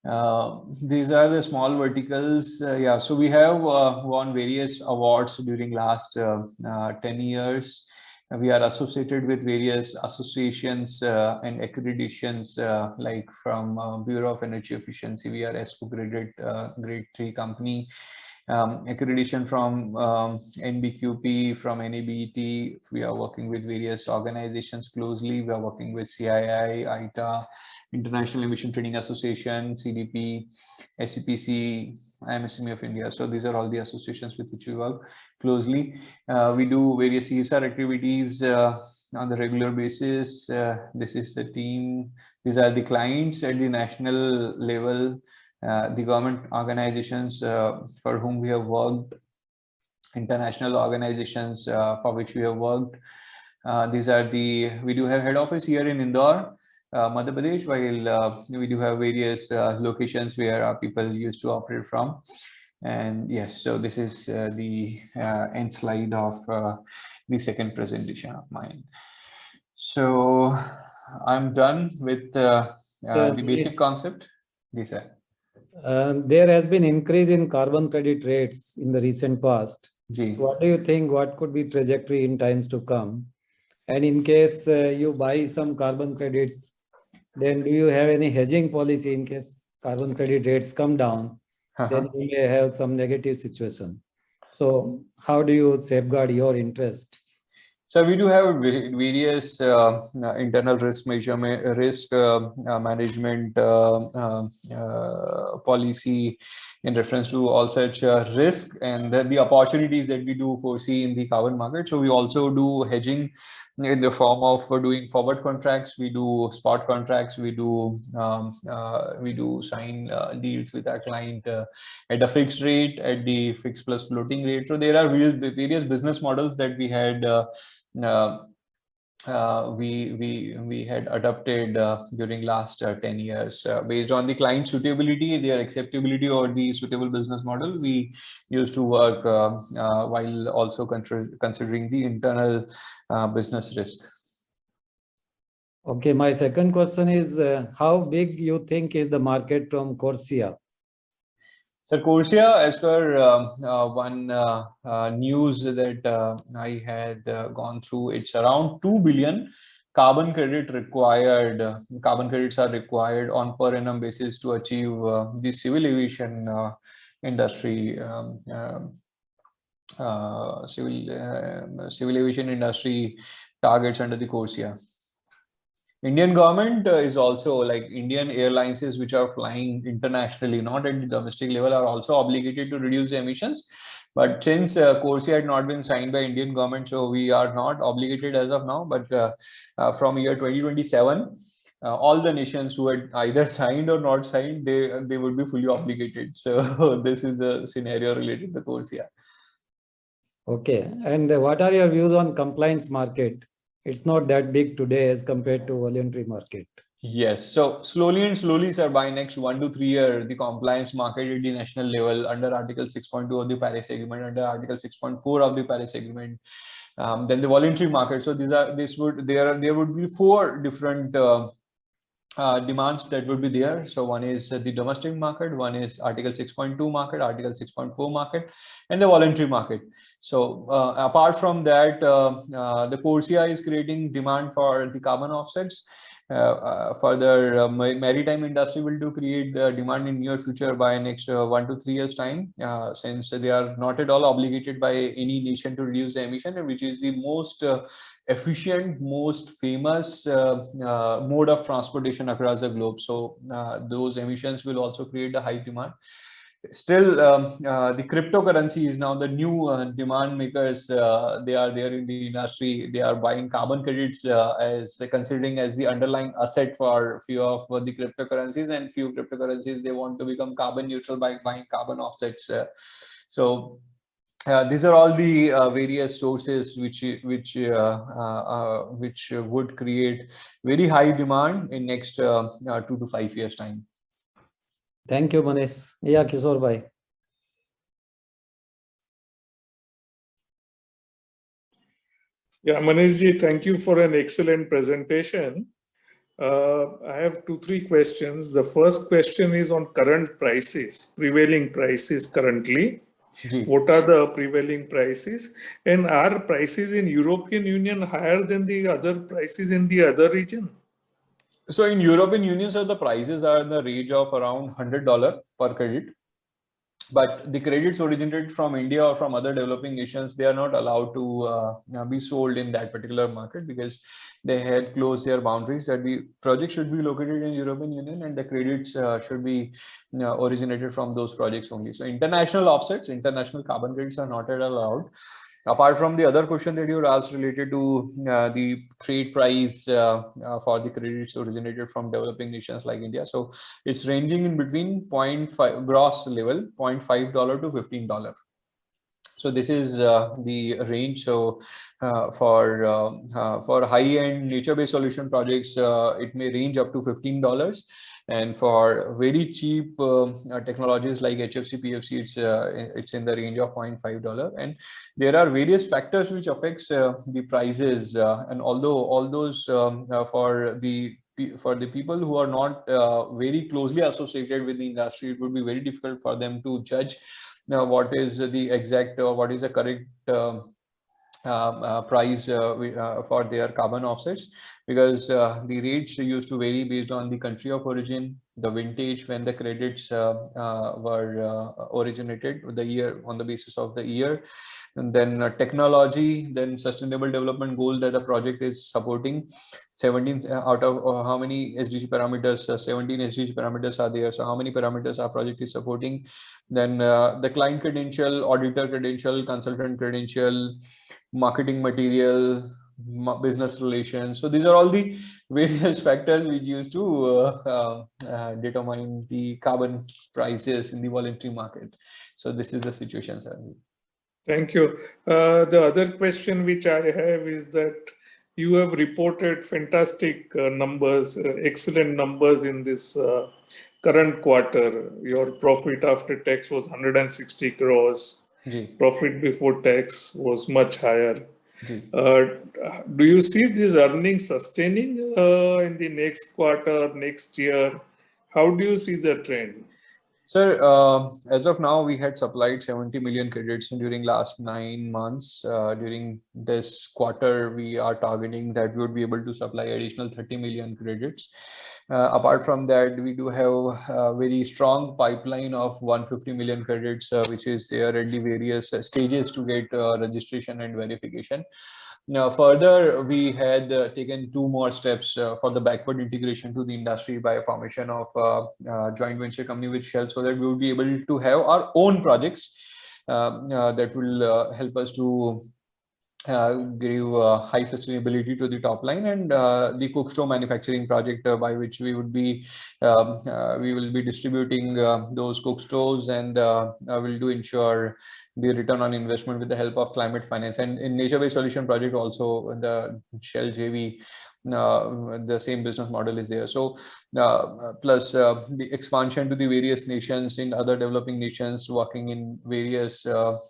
These are the small verticals. So we have won various awards during last 10 years. We are associated with various associations and accreditations, like from Bureau of Energy Efficiency. We are ESCO graded grade 3 company. Accreditation from NBQP, from NABET. We are working with various organizations closely. We are working with CII, ITA, International Emission Trading Association, CDP, SCPC, IMSME of India. So these are all the associations with which we work closely. We do various CSR activities on the regular basis. This is the team. These are the clients at the national level. The government organizations for whom we have worked, international organizations for which we have worked. We do have head office here in Indore, Madhya Pradesh, while we do have various locations where our people used to operate from. And yes, so this is the end slide of the second presentation of mine. So I'm done with the basic concept. Yes, sir. There has been increase in carbon credit rates in the recent past. So what do you think? What could be trajectory in times to come? And in case you buy some carbon credits, then do you have any hedging policy in case carbon credit rates come down? Then you may have some negative situation. So how do you safeguard your interest? So we do have various internal risk measurement, risk management policy in reference to all such risk and the opportunities that we do foresee in the carbon market. So we also do hedging in the form of doing forward contracts. We do spot contracts. We do sign deals with our client at a fixed rate, at the fixed plus floating rate. So there are various business models that we had. We had adopted during last 10 years based on the client suitability, their acceptability, or the suitable business model. We used to work while also considering the internal business risk. Okay, my second question is how big you think is the market from Corsia? So Corsia, as per one news that I had gone through, it's around 2 billion carbon credit required. Carbon credits are required on per annum basis to achieve the civil aviation industry, civil aviation industry targets under the Corsia. Indian government is also, like Indian airlines which are flying internationally, not at the domestic level, are also obligated to reduce the emissions. But since Corsia had not been signed by Indian government, so we are not obligated as of now. But from year 2027, all the nations who had either signed or not signed, they would be fully obligated. So this is the scenario related to Corsia. Okay. And what are your views on compliance market? It's not that big today as compared to voluntary market. Yes. So slowly, sir, by next 1 to 3 years, the compliance market at the national level under Article 6.2 of the Paris Agreement, under Article 6.4 of the Paris Agreement, then the voluntary market. So there would be 4 different demands that would be there. So one is the domestic market, one is Article 6.2 market, Article 6.4 market, and the voluntary market. So apart from that, the Corsia is creating demand for the carbon offsets. Further, maritime industry will do create demand in near future by next 1 to 3 years time, since they are not at all obligated by any nation to reduce the emission, which is the most efficient, most famous mode of transportation across the globe. So those emissions will also create a high demand. Still, the cryptocurrency is now the new demand makers. They are there in the industry. They are buying carbon credits as considering as the underlying asset for few of the cryptocurrencies, and few cryptocurrencies they want to become carbon neutral by buying carbon offsets. So these are all the various sources which would create very high demand in next 2 to 5 years time. Thank you, Manish. Yeah, Kishore bhai. Yeah, Manishji, thank you for an excellent presentation. I have 2-3 questions. The first question is on current prices, prevailing prices currently. Ji. What are the prevailing prices? And are prices in European Union higher than the other prices in the other region? So in European Union, sir, the prices are in the range of around $100 per credit. But the credits originated from India or from other developing nations, they are not allowed to be sold in that particular market because they had closed their boundaries that the project should be located in European Union and the credits should be originated from those projects only. So international offsets, international carbon credits are not at all allowed. Apart from the other question that you were asked related to the trade price for the credits originated from developing nations like India. So it's ranging in between 0.5 gross level, $0.5 to $15. So this is the range. So for high-end nature-based solution projects, it may range up to $15. And for very cheap technologies like HFC, PFC, it's in the range of $0.5. And there are various factors which affects the prices. And although all those for the people who are not very closely associated with the industry, it would be very difficult for them to judge what is the exact or what is the correct price for their carbon offsets, because the rates used to vary based on the country of origin, the vintage when the credits were originated, the year, on the basis of the year, and then technology, then sustainable development goal that the project is supporting. 17 out of how many SDG parameters, 17 SDG parameters are there. So how many parameters our project is supporting? Then the client credential, auditor credential, consultant credential, marketing material, business relations. So these are all the various factors which used to determine the carbon prices in the voluntary market. So this is the situation, sir. Thank you. The other question which I have is that you have reported fantastic numbers, excellent numbers in this current quarter. Your profit after tax was 160 crores. Profit before tax was much higher. Do you see these earnings sustaining in the next quarter, next year? How do you see the trend? Sir, as of now, we had supplied 70 million credits during last 9 months. During this quarter, we are targeting that we would be able to supply additional 30 million credits. Apart from that, we do have a very strong pipeline of 150 million credits, which is there at the various stages to get registration and verification. Now, further, we had taken 2 more steps for the backward integration to the industry by a formation of joint venture company with Shell, so that we will be able to have our own projects that will help us to give high sustainability to the top line, and the cook stove manufacturing project by which we would be we will be distributing those cook stoves, and will do ensure the return on investment with the help of climate finance. And in nature-based solution project also, the Shell JV, the same business model is there. So plus the expansion to the various nations in other developing nations, working in various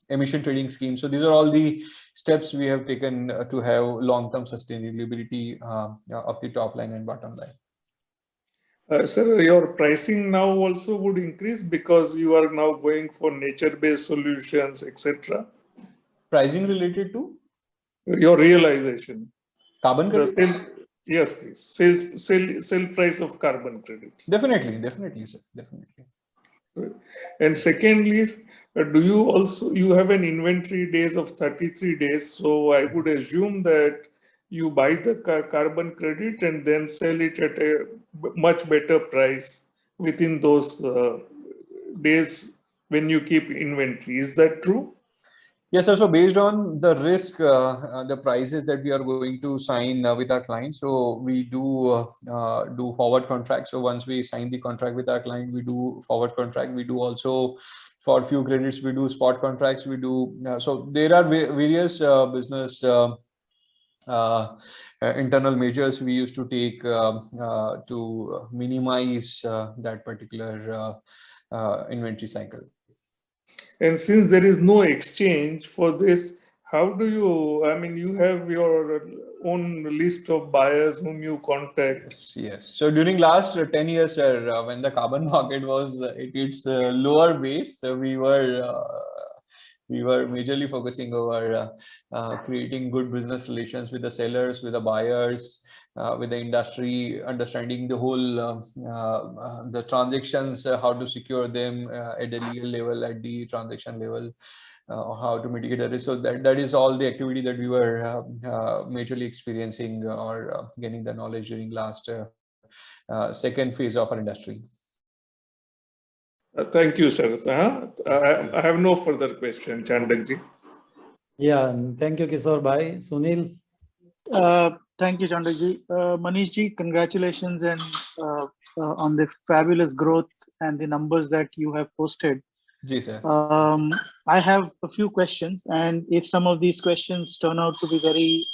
emission trading schemes. So these are all the steps we have taken to have long-term sustainability of the top line and bottom line. Sir, your pricing now also would increase because you are now going for nature-based solutions, etc. Pricing related to? Your realization. Carbon credits? Yes, please. Sell price of carbon credits. Definitely, sir. Definitely. And secondly, you have an inventory days of 33 days. So I would assume that you buy the carbon credit and then sell it at a much better price within those days when you keep inventory. Is that true? Yes, sir. So based on the risk, the prices that we are going to sign with our clients, so we do forward contracts. So once we sign the contract with our client, we do forward contract. We do also, for few credits, we do spot contracts. We do so there are various business internal measures we used to take to minimize that particular inventory cycle. And since there is no exchange for this, how do you, I mean, you have your own list of buyers whom you contact? Yes. So during last 10 years, sir, when the carbon market was at its lower base, we were we were majorly focusing over creating good business relations with the sellers, with the buyers, with the industry, understanding the whole the transactions, how to secure them at the legal level, at the transaction level, how to mitigate the risk. So that is all the activity that we were majorly experiencing or getting the knowledge during last second phase of our industry. Thank you, sir. I have no further question, Chandakji. Yeah, thank you, Kishore Bhai. Sunil? Thank you, Chandakji. Manishji, congratulations and on the fabulous growth and the numbers that you have posted. Ji, sir. I have a few questions, and if some of these questions turn out to be very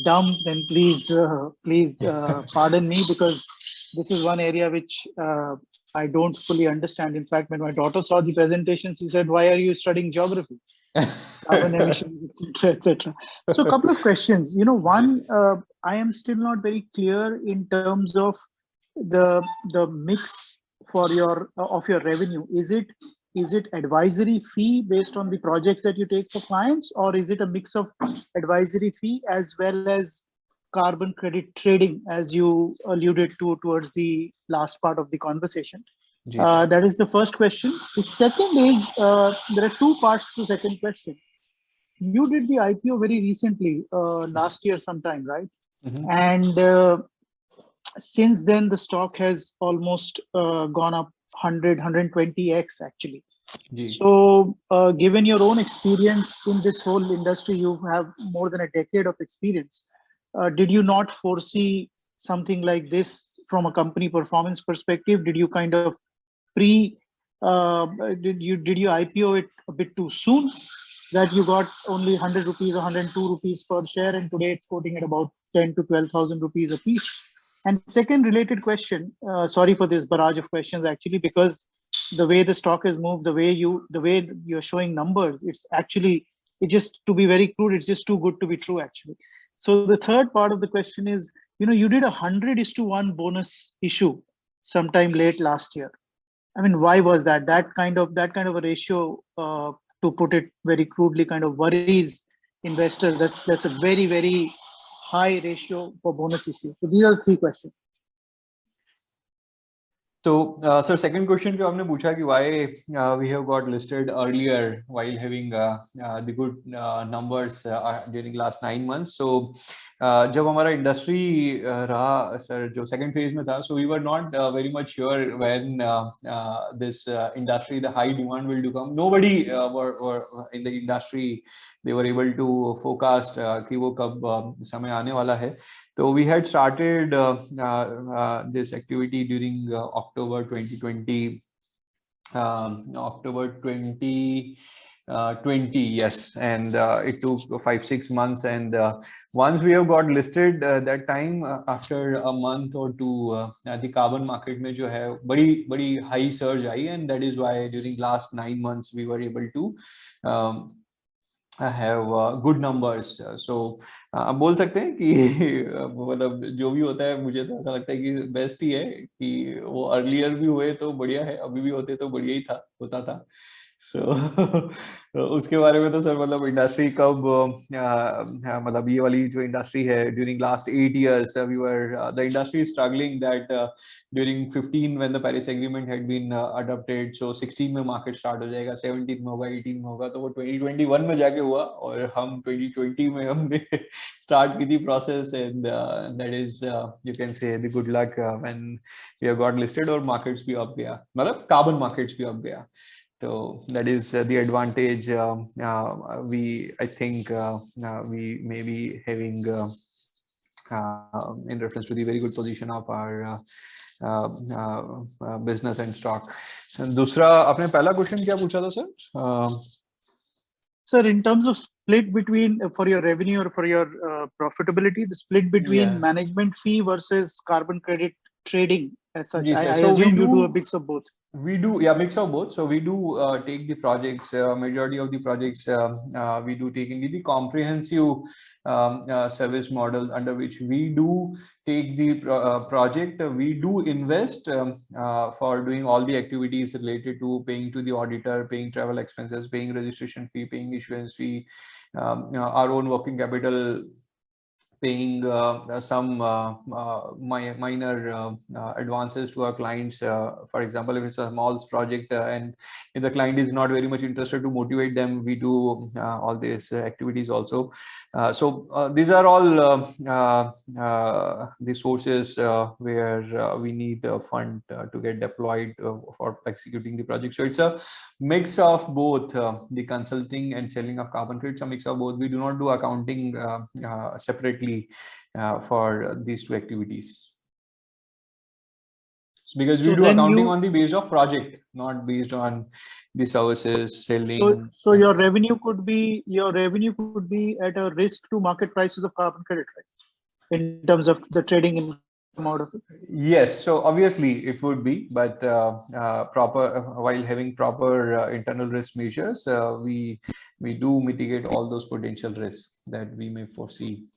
dumb, then please pardon me, because this is one area which I don't fully understand. In fact, when my daughter saw the presentation, she said, "Why are you studying geography?" Carbon emissions, etc. So a couple of questions. One, I am still not very clear in terms of the mix for your revenue. Is it advisory fee based on the projects that you take for clients, or is it a mix of advisory fee as well as carbon credit trading, as you alluded to towards the last part of the conversation? That is the first question. The second is, there are two parts to the second question. You did the IPO very recently, last year sometime, right? Mm-hmm. And since then, the stock has almost gone up 120x actually. So given your own experience in this whole industry, you have more than a decade of experience. Did you not foresee something like this from a company performance perspective? Did you kind of did you IPO it a bit too soon, that you got only 100 rupees or 102 rupees per share, and today it's quoting at about 10 to 12,000 rupees a piece? And second related question, sorry for this barrage of questions actually, because the way the stock has moved, the way you're showing numbers, it's just, to be very crude, it's just too good to be true actually. So the third part of the question is, you did 100:1 bonus issue sometime late last year. I mean, why was that? That kind of a ratio, to put it very crudely, kind of worries investors. That's a very, very high ratio for bonus issue. So these are the three questions. So, sir, second question जो आपने पूछा कि why we have got listed earlier while having the good numbers during last 9 months. So, जब हमारा industry रहा, sir, जो second phase में था, so we were not very much sure when this industry, the high demand will come. Nobody were in the industry, they were able to forecast कि वो कब समय आने वाला है. So we had started this activity during October 2020, yes, and it took 5-6 months, and once we have got listed, that time after a month or two, the carbon market में जो है बड़ी high surge I, and that is why during last 9 months we were able to have good numbers. So आप बोल सकते हैं कि मतलब जो भी होता है, मुझे तो ऐसा लगता है कि बेस्ट ही है कि वो अर्लियर भी हुए तो बढ़िया है, अभी भी होते तो बढ़िया ही होता था. So उसके बारे में तो सर मतलब इंडस्ट्री कब मतलब ये वाली जो इंडस्ट्री है, during last 8 years we were the industry is struggling that during 15 when the Paris Agreement had been adopted, so 16 में मार्केट स्टार्ट हो जाएगा, 17 में होगा, 18 में होगा, तो वो 2021 में जाके हुआ और हम 2020 में हमने स्टार्ट की थी process, and that is you can say the good luck when we have got listed और मार्केट्स भी अप गया, मतलब कार्बन मार्केट्स भी अप गया. So that is the advantage I think we may be having in reference to the very good position of our business and stock. दूसरा आपने पहला question क्या पूछा था sir? Sir, in terms of split between for your revenue or for your profitability, the split between management fee versus carbon credit trading as such. Yes, I so assume you do a mix of both. We do, mix of both. So we do take the projects, majority of the projects we do take in the comprehensive service model under which we do take the project. We do invest for doing all the activities related to paying to the auditor, paying travel expenses, paying registration fee, paying issuance fee, our own working capital, paying some minor advances to our clients. For example, if it's a small project and if the client is not very much interested, to motivate them, we do all these activities also. So these are all the sources where we need a fund to get deployed for executing the project. So it's a mix of both the consulting and selling of carbon credits, a mix of both. We do not do accounting separately for these two activities, because we So do then accounting you- on the base of project, not based on the services selling. So your revenue could be at a risk to market prices of carbon credit, right? In terms of the trading income out of it. Yes, so obviously it would be, but while having proper internal risk measures, we do mitigate all those potential risks that we may foresee.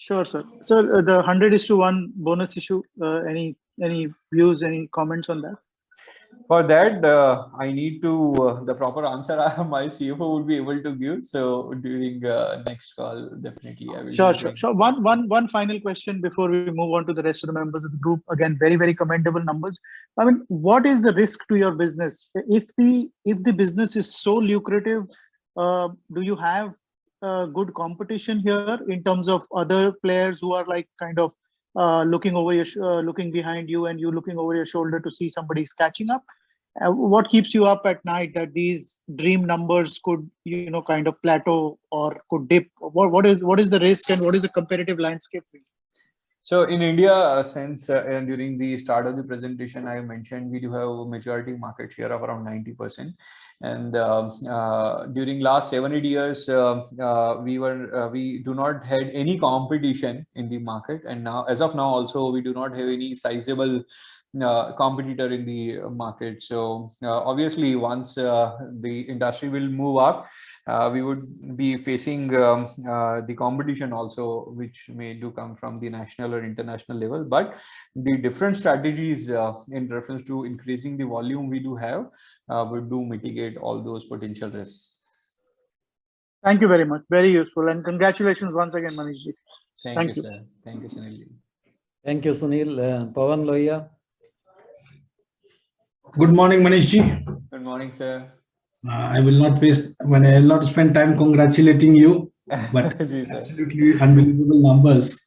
Sure, sir. So the 100:1 bonus issue, any views, any comments on that? For that, I need to the proper answer my CFO would be able to give. So during next call, definitely I will. Sure. One final question before we move on to the rest of the members of the group. Again, very commendable numbers. I mean, what is the risk to your business if the business is so lucrative? Do you have good competition here in terms of other players who are like kind of looking over your looking behind you and you looking over your shoulder to see somebody's catching up? What keeps you up at night that these dream numbers could kind of plateau or could dip? What is the risk and what is the competitive landscape? So in India, since during the start of the presentation, I mentioned we do have a majority market share of around 90%. And during last 7-8 years, we do not had any competition in the market. And now, as of now, also we do not have any sizable competitor in the market. So obviously, once the industry will move up, we would be facing the competition also, which may do come from the national or international level. But the different strategies in reference to increasing the volume we do have would do mitigate all those potential risks. Thank you very much. Very useful. And congratulations once again, Manish ji. Thank you, sir. Thank you, Sunil. Thank you, Sunil. Pawan Loya. Good morning, Manish ji. Good morning, sir. I will not spend time congratulating you, but absolutely unbelievable numbers.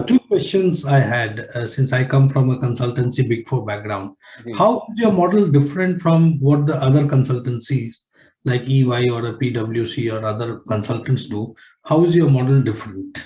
2 questions I had, since I come from a consultancy Big Four background. How is your model different from what the other consultancies like EY or a PwC or other consultants do? How is your model different?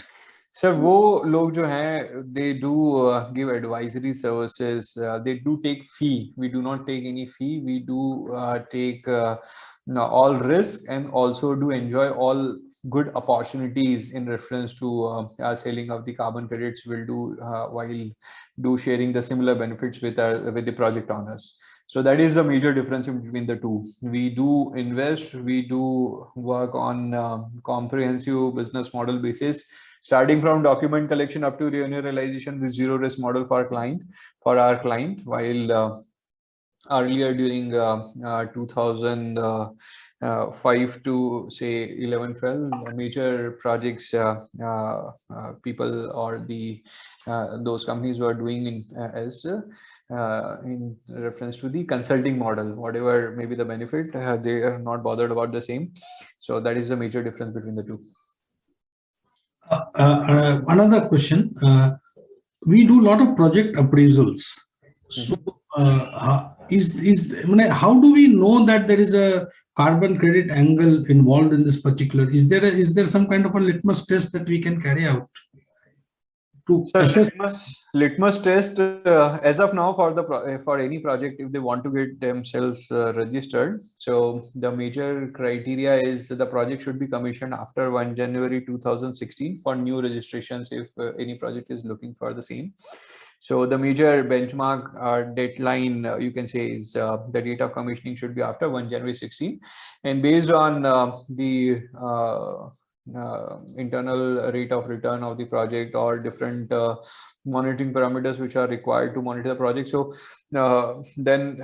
Sir, वो लोग जो हैं, they do give advisory services. They do take fee. We do not take any fee. We do take all risk and also do enjoy all good opportunities in reference to selling of the carbon credits. Will do while do sharing the similar benefits with the project owners. So that is a major difference between the two. We do invest. We do work on comprehensive business model basis, starting from document collection up to revenue realization with zero risk model for our client. While earlier during 2005 to say 11-12 major projects, people or those companies were doing in reference to the consulting model. Whatever may be the benefit, they are not bothered about the same. So that is the major difference between the two. Another question, we do a lot of project appraisals. So how do we know that there is a carbon credit angle involved in this particular? Is there some kind of a litmus test that we can carry out to assess? Litmus test as of now for any project, if they want to get themselves registered, so the major criteria is the project should be commissioned after 1 January 2016 for new registrations if any project is looking for the same. So the major benchmark deadline you can say is the date of commissioning should be after 1 January 16, and based on internal rate of return of the project or different monitoring parameters which are required to monitor the project. So then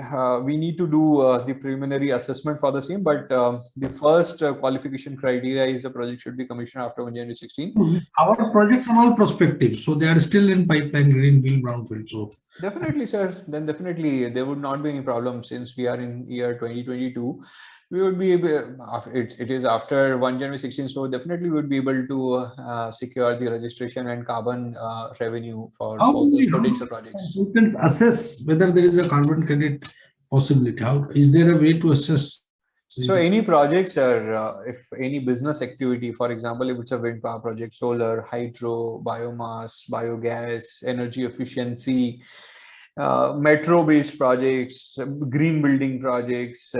we need to do the preliminary assessment for the same, but the first qualification criteria is the project should be commissioned after 1 January 16. Our projects are all prospective, so they are still in pipeline, greenfield, brownfield. So definitely, sir, then definitely there would not be any problem since we are in year 2022. We would be able, it is after 1 January 16, so definitely we would be able to secure the registration and carbon revenue for all those potential projects. You can assess whether there is a carbon credit possibility. How is there a way to assess? So any projects are, if any business activity, for example, if it's a wind power project, solar, hydro, biomass, biogas, energy efficiency, metro-based projects, green building projects,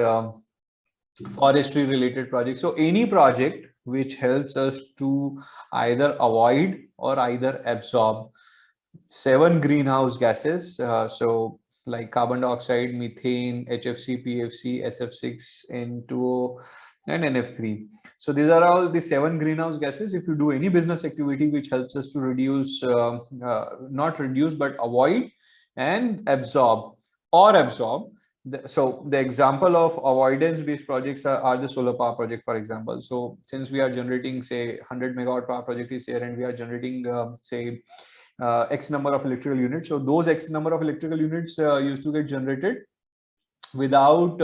forestry related projects. So any project which helps us to either avoid or either absorb 7 greenhouse gases. So like carbon dioxide, methane, HFC, PFC, SF6, N2O, and NF3. So these are all the 7 greenhouse gases. If you do any business activity which helps us to reduce, not reduce, but avoid and absorb or absorb. So the example of avoidance based projects are the solar power project, for example. So since we are generating, say 100 megawatt power project is here and we are generating, say X number of electrical units. So those X number of electrical units used to get generated without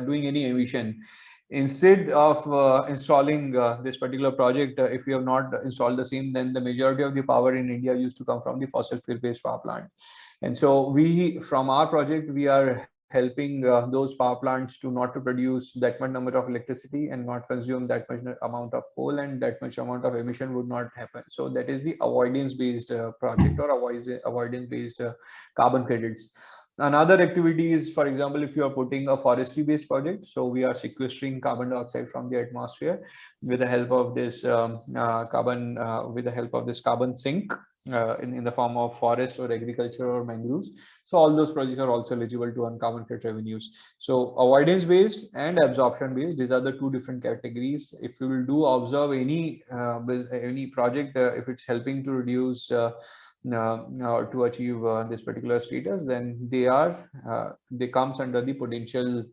doing any emission. Instead of installing this particular project, if we have not installed the same, then the majority of the power in India used to come from the fossil fuel based power plant. And so we, from our project, we are helping those power plants to not to produce that much number of electricity and not consume that much amount of coal, and that much amount of emission would not happen. So that is the avoidance based project or avoidance based carbon credits. Another activity is, for example, if you are putting a forestry based project, so we are sequestering carbon dioxide from the atmosphere with the help of this carbon sink in the form of forest or agriculture or mangroves. So all those projects are also eligible to earn carbon credit revenues. So avoidance based and absorption based, these are the two different categories. If you will do observe any project, if it's helping to reduce to achieve this particular status, then they comes under the potential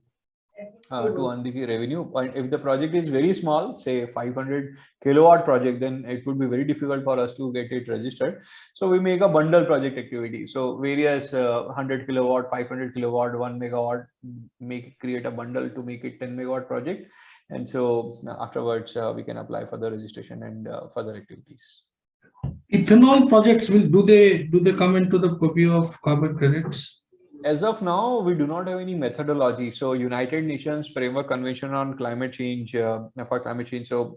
to earn the revenue. And if the project is very small, say 500 kilowatt project, then it would be very difficult for us to get it registered. So we make a bundle project activity. So various 100 kilowatt, 500 kilowatt, 1 megawatt, create a bundle to make it 10 megawatt project. And so afterwards we can apply for the registration and further activities. Ethanol projects, do they come into the purview of carbon credits? As of now, we do not have any methodology. So United Nations Framework Convention on Climate Change, for climate change. So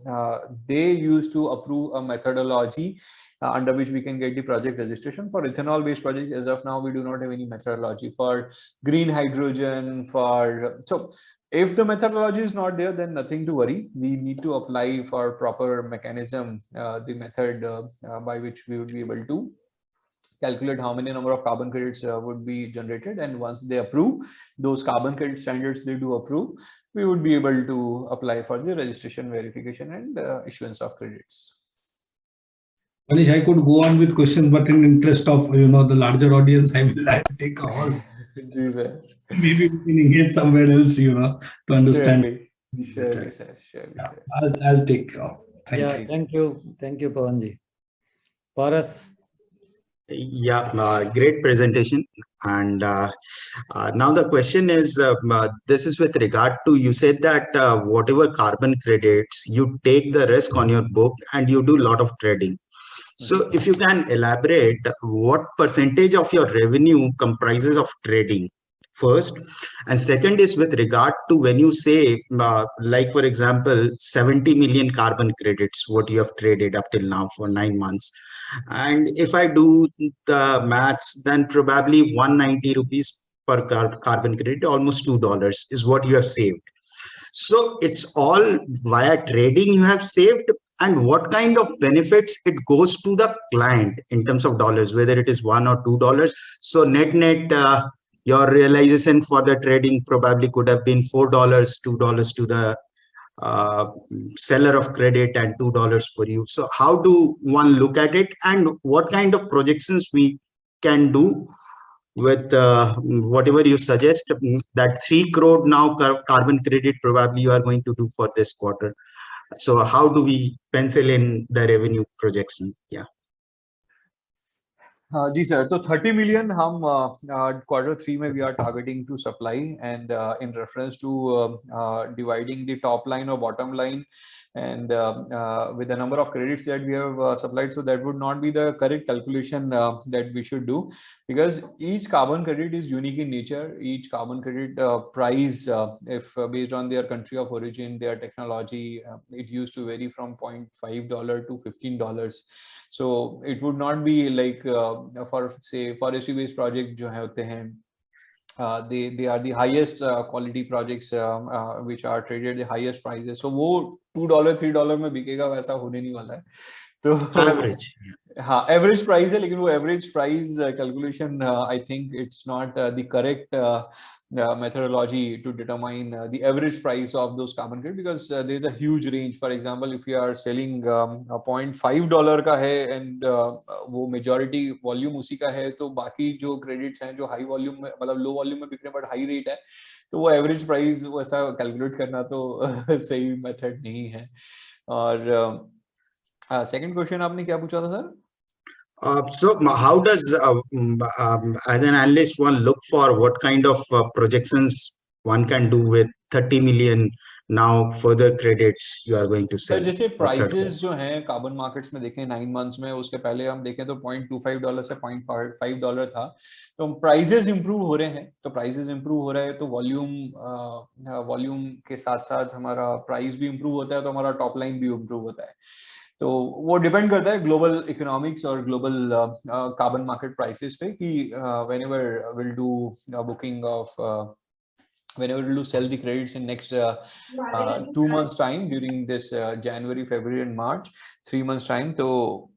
they used to approve a methodology under which we can get the project registration. For ethanol based projects, as of now, we do not have any methodology. For green hydrogen, so if the methodology is not there, then nothing to worry. We need to apply for proper mechanism, the method by which we would be able to calculate how many number of carbon credits would be generated, and once they approve those carbon credit standards, they do approve, we would be able to apply for the registration, verification, and issuance of credits. Manish, I could go on with questions, but in interest of the larger audience, I will take a hold. Maybe we can engage somewhere else, to understand. Surely, sir. Yeah, I'll take off. Thank you, Pawanji. Paras. Yeah, great presentation. And now the question is, this is with regard to, you said that whatever carbon credits, you take the risk on your book and you do a lot of trading. So if you can elaborate, what percentage of your revenue comprises of trading? First, and second is with regard to when you say, like for example, 70 million carbon credits, what you have traded up till now for 9 months. And if I do the maths, then probably 190 rupees per carbon credit, almost $2 is what you have saved. So it's all via trading you have saved, and what kind of benefits it goes to the client in terms of dollars, whether it is $1 or $2. So net, your realization for the trading probably could have been $4, $2 to the seller of credit and $2 for you. So how do one look at it, and what kind of projections we can do with whatever you suggest? That 3 crore now carbon credit probably you are going to do for this quarter. So how do we pencil in the revenue projection? Yeah. जी sir, तो 30 million हम Q3 में we are targeting to supply, and in reference to dividing the top line or bottom line, and with the number of credits that we have supplied, so that would not be the correct calculation that we should do, because each carbon credit is unique in nature. Each carbon credit price, if based on their country of origin, their technology, it used to vary from $0.5 to $15. So it would not be like for say forestry based project जो होते हैं, they are the highest quality projects which are traded the highest prices. So वो $2 $3 में बिकेगा वैसा होने नहीं वाला है. तो average. हाँ, एवरेज प्राइस है, लेकिन वो average price calculation I think it's not the correct methodology to determine the average price of those carbon credits, because there is a huge range. For example, if you are selling $0.5 का है and वो majority volume उसी का है, तो बाकी जो credits हैं जो high volume में मतलब low volume में बिक रहे हैं but high rate है, तो वो average price वैसा calculate करना तो सही method नहीं है. और second question आपने क्या पूछा था sir? So how does as an analyst one look for what kind of projections one can do with 30 million now further credits you are going to sell? जैसे प्राइसेस जो हैं कार्बन मार्केट्स में देखें 9 months में, उसके पहले हम देखें तो $0.25 से $0.5 था, तो प्राइसेस इंप्रूव हो रहे हैं. तो प्राइसेस इंप्रूव हो रहे हैं तो वॉल्यूम के साथ साथ हमारा प्राइस भी इंप्रूव होता है, तो हमारा टॉप लाइन भी इंप्रूव होता है. तो वो डिपेंड करता है ग्लोबल इकोनॉमिक्स और ग्लोबल कार्बन मार्केट प्राइसेस पे कि whenever we'll do booking of whenever we'll do sell the credits in next 2 months time during this January, February and March, 3 months time, तो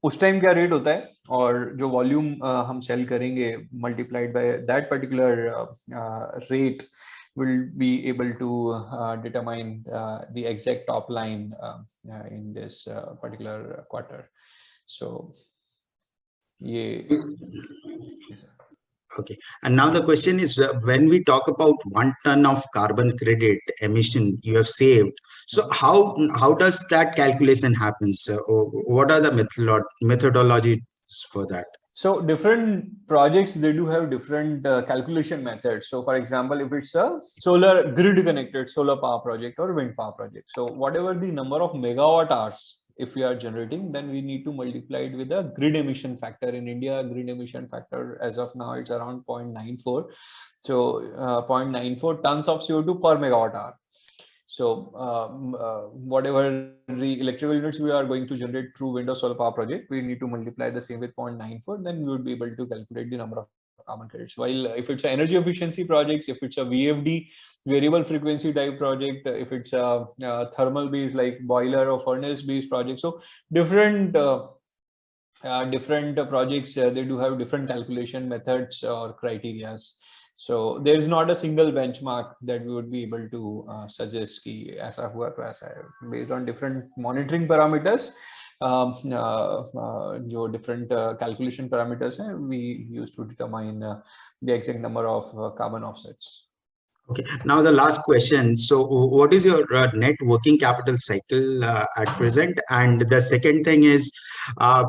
उस टाइम क्या rate होता है और जो वॉल्यूम हम सेल करेंगे multiplied by that particular rate will be able to determine the exact top line in this particular quarter. So, yeah. Okay, and now the question is, when we talk about 1 ton of carbon credit emission you have saved, so how does that calculation happens? What are the methodologies for that? So different projects, they do have different calculation methods. So for example, if it's a solar grid connected solar power project or wind power project, so whatever the number of megawatt hours if we are generating, then we need to multiply it with a grid emission factor. In India, grid emission factor as of now it's around 0.94. So 0.94 tons of CO2 per megawatt hour. So whatever the electrical units we are going to generate through wind or solar power project, we need to multiply the same with 0.94, then we would be able to calculate the number of carbon credits. While if it's an energy efficiency projects, if it's a VFD, variable frequency type project, if it's a thermal based like boiler or furnace based project, so different projects, they do have different calculation methods or criterias. So there is not a single benchmark that we would be able to suggest कि ऐसा हुआ तो ऐसा है. Based on different monitoring parameters, जो different calculation parameters हैं, we used to determine the exact number of carbon offsets. Okay, now the last question. So what is your net working capital cycle at present? And the second thing is,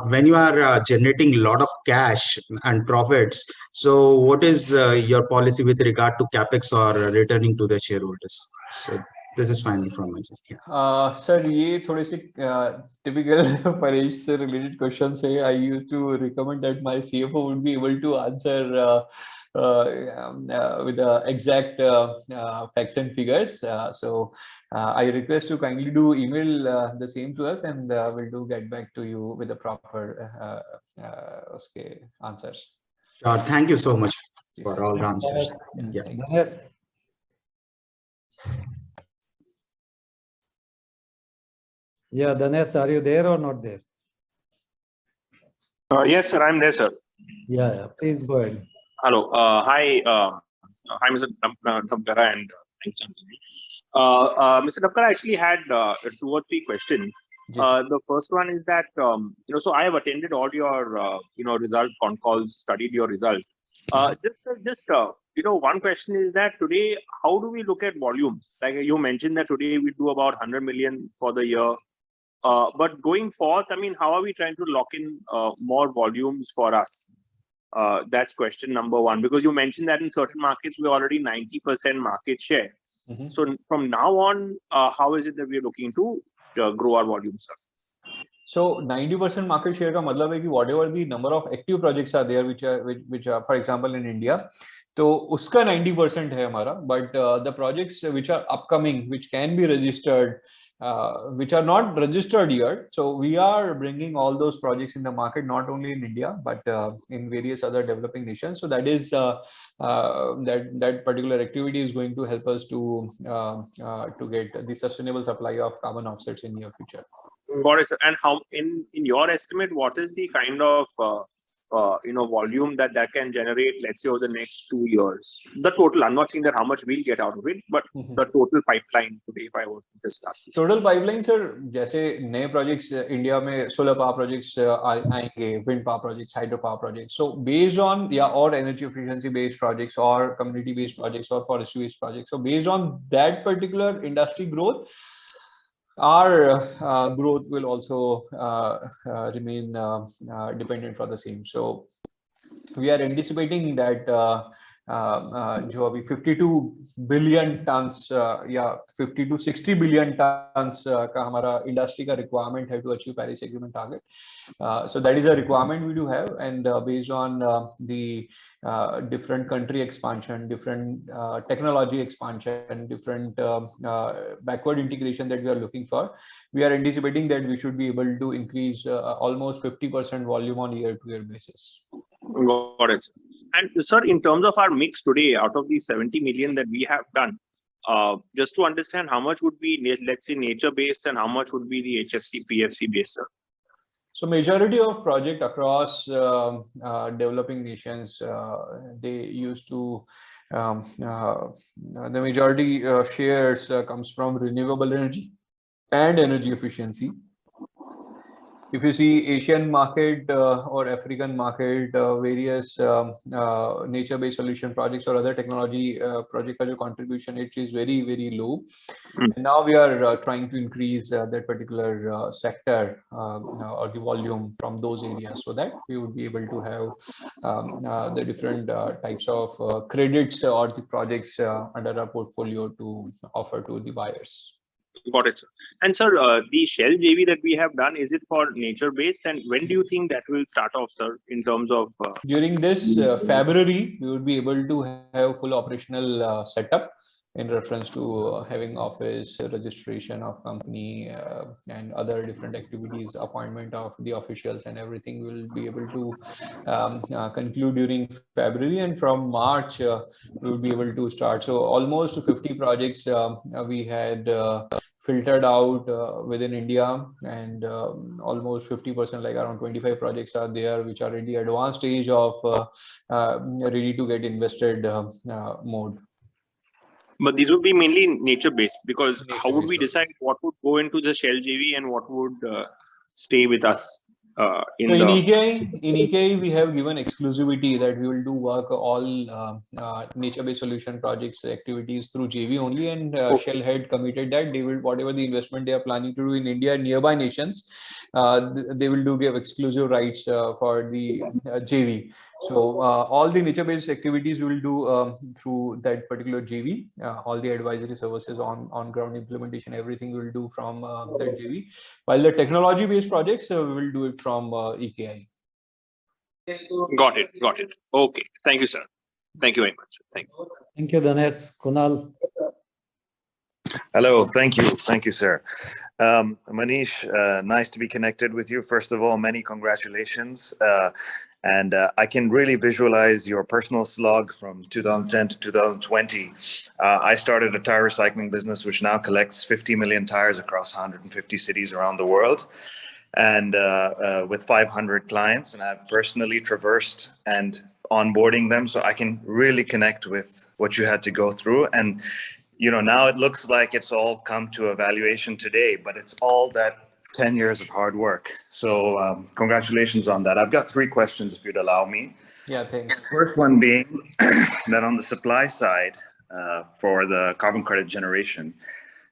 when you are generating a lot of cash and profits, so what is your policy with regard to capex or returning to the shareholders? So this is finally from my side. Yeah. Sir, ये थोड़े से typical Paresh से related questions है. I used to recommend that my CFO would be able to answer with the exact facts and figures. So I request to kindly do email the same to us, and we'll do get back to you with the proper answers. Sure. Thank you so much for all the answers. Yeah. Yes. Yeah, Danesh, are you there or not there? Yes, sir, I'm there, sir. Yeah, please go ahead. Hello. Hi, Mr. Dabkara, and thanks for Mr. Dabkara, I actually had 2 or 3 questions. The first one is that, so I have attended all your, result con calls, studied your results. One question is that today, how do we look at volumes? Like you mentioned that today we do about 100 million for the year. But going forth, I mean, how are we trying to lock in more volumes for us? That's question number 1, because you mentioned that in certain markets, we're already 90% market share. So from now on, how is it that we're looking to grow our volumes, sir? So 90% market share का मतलब है कि whatever the number of active projects are there, which are for example in India, तो उसका 90% है हमारा. But the projects which are upcoming, which can be registered, which are not registered yet, so we are bringing all those projects in the market, not only in India but in various other developing nations. So that is that particular activity is going to help us to get the sustainable supply of carbon offsets in near future. Got it. And how, in your estimate, what is the kind of volume that can generate, let's say, over the next 2 years? The total. I'm not saying that how much we'll get out of it, but the total pipeline today, if I were to just ask you. Total pipeline, sir, जैसे नए projects India में solar power projects आएंगे, wind power projects, hydro power projects. So based on or energy efficiency based projects or community based projects or forestry based projects. So based on that particular industry growth, our growth will also remain dependent for the same. So we are anticipating that जो अभी 52 billion tons या 50 to 60 billion tons का हमारा industry का requirement है to achieve Paris Agreement target. So that is a requirement we do have, and based on the different country expansion, different technology expansion, different backward integration that we are looking for, we are anticipating that we should be able to increase almost 50% volume on year-to-year basis. Got it. And sir, in terms of our mix today, out of the 70 million that we have done, just to understand how much would be, let's say, nature-based and how much would be the HFC, PFC-based, sir? So majority of project across developing nations, they used to, the majority shares comes from renewable energy and energy efficiency. If you see Asian market or African market, various nature-based solution projects or other technology project contribution, it is very, very low. And now we are trying to increase that particular sector or the volume from those areas, so that we would be able to have the different types of credits or the projects under our portfolio to offer to the buyers. Got it, sir. And sir, the Shell JV that we have done, is it for nature-based? And when do you think that will start off, sir, in terms of? During this February, we would be able to have full operational setup in reference to having office, registration of company, and other different activities, appointment of the officials and everything will be able to conclude during February, and from March we will be able to start. So almost 50 projects we had filtered out within India, and almost 50%, like around 25 projects are there which are in the advanced stage of ready to get invested mode. But these would be mainly nature-based, because how would we decide what would go into the Shell JV and what would stay with us? In EKI, we have given exclusivity that we will do work all nature-based solution projects activities through JV only, and Shell had committed that they will, whatever the investment they are planning to do in India and nearby nations, they will give exclusive rights for the JV. So all the nature-based activities we will do through that particular JV. All the advisory services on ground implementation, everything we will do from that JV. While the technology-based projects, we will do it from EKI. Got it. Got it. Okay. Thank you, sir. Thank you very much. Thanks. Thank you, Danesh. Kunal. Hello. Thank you. Thank you, sir. Manish, nice to be connected with you. First of all, many congratulations. And I can really visualize your personal slog from 2010 to 2020. I started a tire recycling business, which now collects 50 million tires across 150 cities around the world, and with 500 clients. And I've personally traversed and onboarding them, so I can really connect with what you had to go through. And now it looks like it's all come to evaluation today, but it's all that 10 years of hard work. So congratulations on that. I've got 3 questions, if you'd allow me. Yeah, thanks. First one being that on the supply side for the carbon credit generation,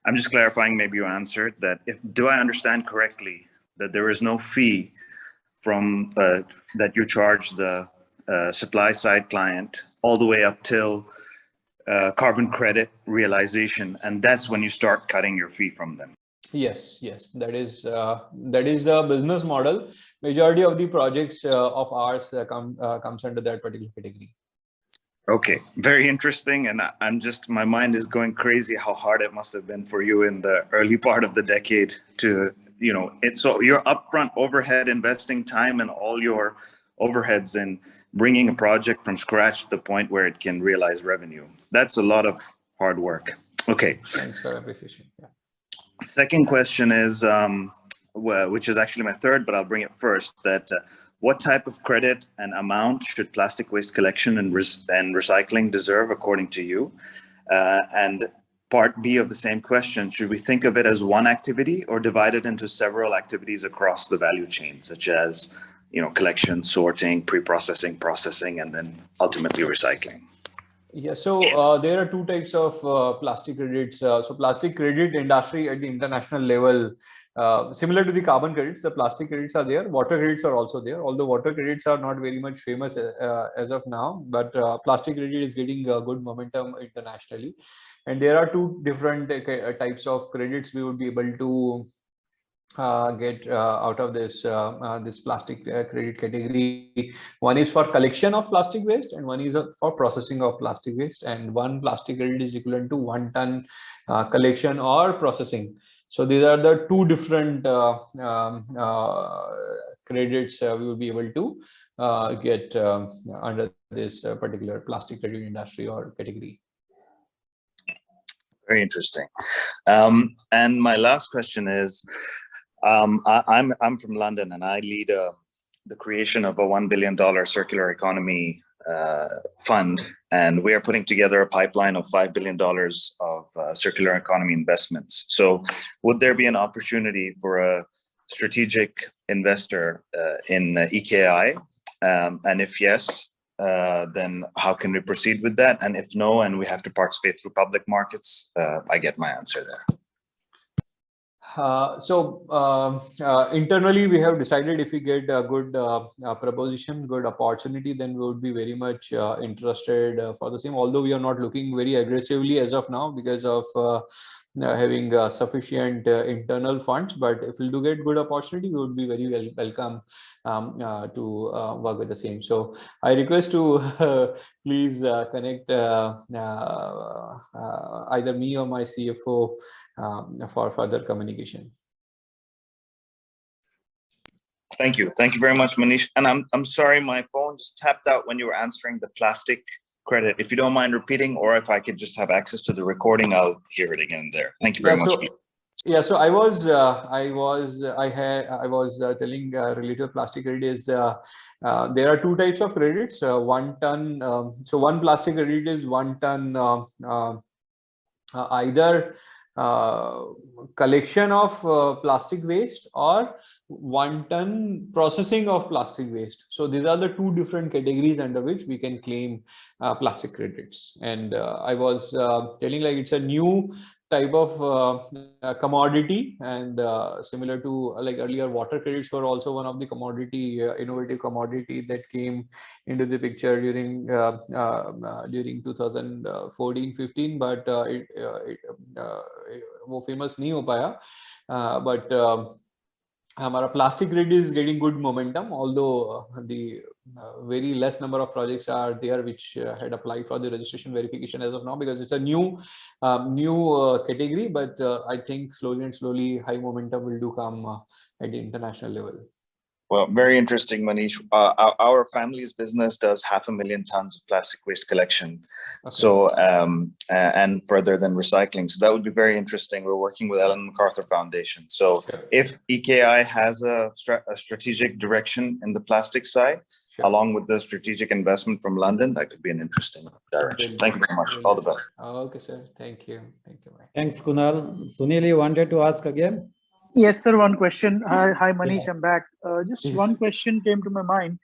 I'm just clarifying, maybe you answered that. Do I understand correctly that there is no fee from that you charge the supply side client all the way up till carbon credit realization, and that's when you start cutting your fee from them? Yes, that is a business model. Majority of the projects of ours comes under that particular category. Okay, very interesting. And my mind is going crazy how hard it must have been for you in the early part of the decade to, so your upfront overhead investing time and all your overheads in bringing a project from scratch to the point where it can realize revenue. That's a lot of hard work. Okay. Thanks for appreciation. Yeah. Second question is, which is actually my third, but I'll bring it first, that what type of credit and amount should plastic waste collection and recycling deserve according to you? And part B of the same question, should we think of it as one activity or divide it into several activities across the value chain, such as, collection, sorting, pre-processing, processing, and then ultimately recycling? Yeah, so there are 2 types of plastic credits. So plastic credit industry at the international level, similar to the carbon credits, the plastic credits are there. Water credits are also there, although water credits are not very much famous as of now, but plastic credit is getting good momentum internationally. And there are 2 different types of credits we would be able to get out of this plastic credit category. One is for collection of plastic waste and one is for processing of plastic waste, and one plastic credit is equivalent to 1 ton collection or processing. So these are the 2 different credits we will be able to get under this particular plastic credit industry or category. Very interesting. And my last question is, I'm from London, and I lead the creation of a $1 billion circular economy fund, and we are putting together a pipeline of $5 billion of circular economy investments. So would there be an opportunity for a strategic investor in EKI? And if yes, then how can we proceed with that? And if no, and we have to participate through public markets, I get my answer there. Internally, we have decided if we get a good proposition, good opportunity, then we would be very much interested for the same, although we are not looking very aggressively as of now because of having sufficient internal funds. But if we do get good opportunity, we would be very welcome to work with the same. So I request to please connect either me or my CFO for further communication. Thank you very much, Manish. And I'm sorry, my phone just tapped out when you were answering the plastic credit. If you don't mind repeating, or if I could just have access to the recording, I'll hear it again there. Thank you very much. So I was telling related to plastic credit is there are 2 types of credits. 1 ton. So one plastic credit is 1 ton either collection of plastic waste or 1 ton processing of plastic waste. So these are the 2 different categories under which we can claim plastic credits. And I was telling, like, it's a new type of commodity, and similar to like earlier, water credits were also one of the commodity, innovative commodity that came into the picture during 2014-15, but वो famous नहीं हो पाया, but हमारा plastic credit is getting good momentum, although the very less number of projects are there which had applied for the registration verification as of now, because it's a new category. But I think slowly high momentum will do come at the international level. Well, very interesting, Manish. Our family's business does 500,000 tons of plastic waste collection. Okay. So, and further than recycling. So that would be very interesting. We're working with Ellen MacArthur Foundation. So if EKI has a strategic direction in the plastic side, along with the strategic investment from London, that could be an interesting direction. Thank you very much. All the best. Okay, sir. Thank you. Thank you. Thanks, Kunal. Sunil, you wanted to ask again? Yes, sir. One question. Hi, Manish. Yeah. I'm back. Just one question came to my mind.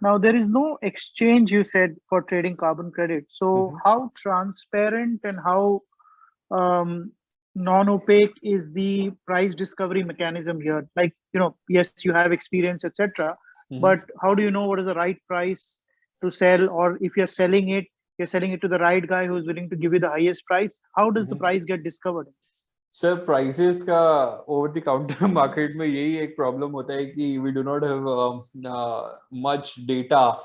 Now, there is no exchange, you said, for trading carbon credits. So how transparent and how non-opaque is the price discovery mechanism here? Like, yes, you have experience, etc. But how do you know what is the right price to sell? Or if you're selling it to the right guy who's willing to give you the highest price? How does the price get discovered? Sir prices का over the counter market में यही एक problem होता है कि we do not have much data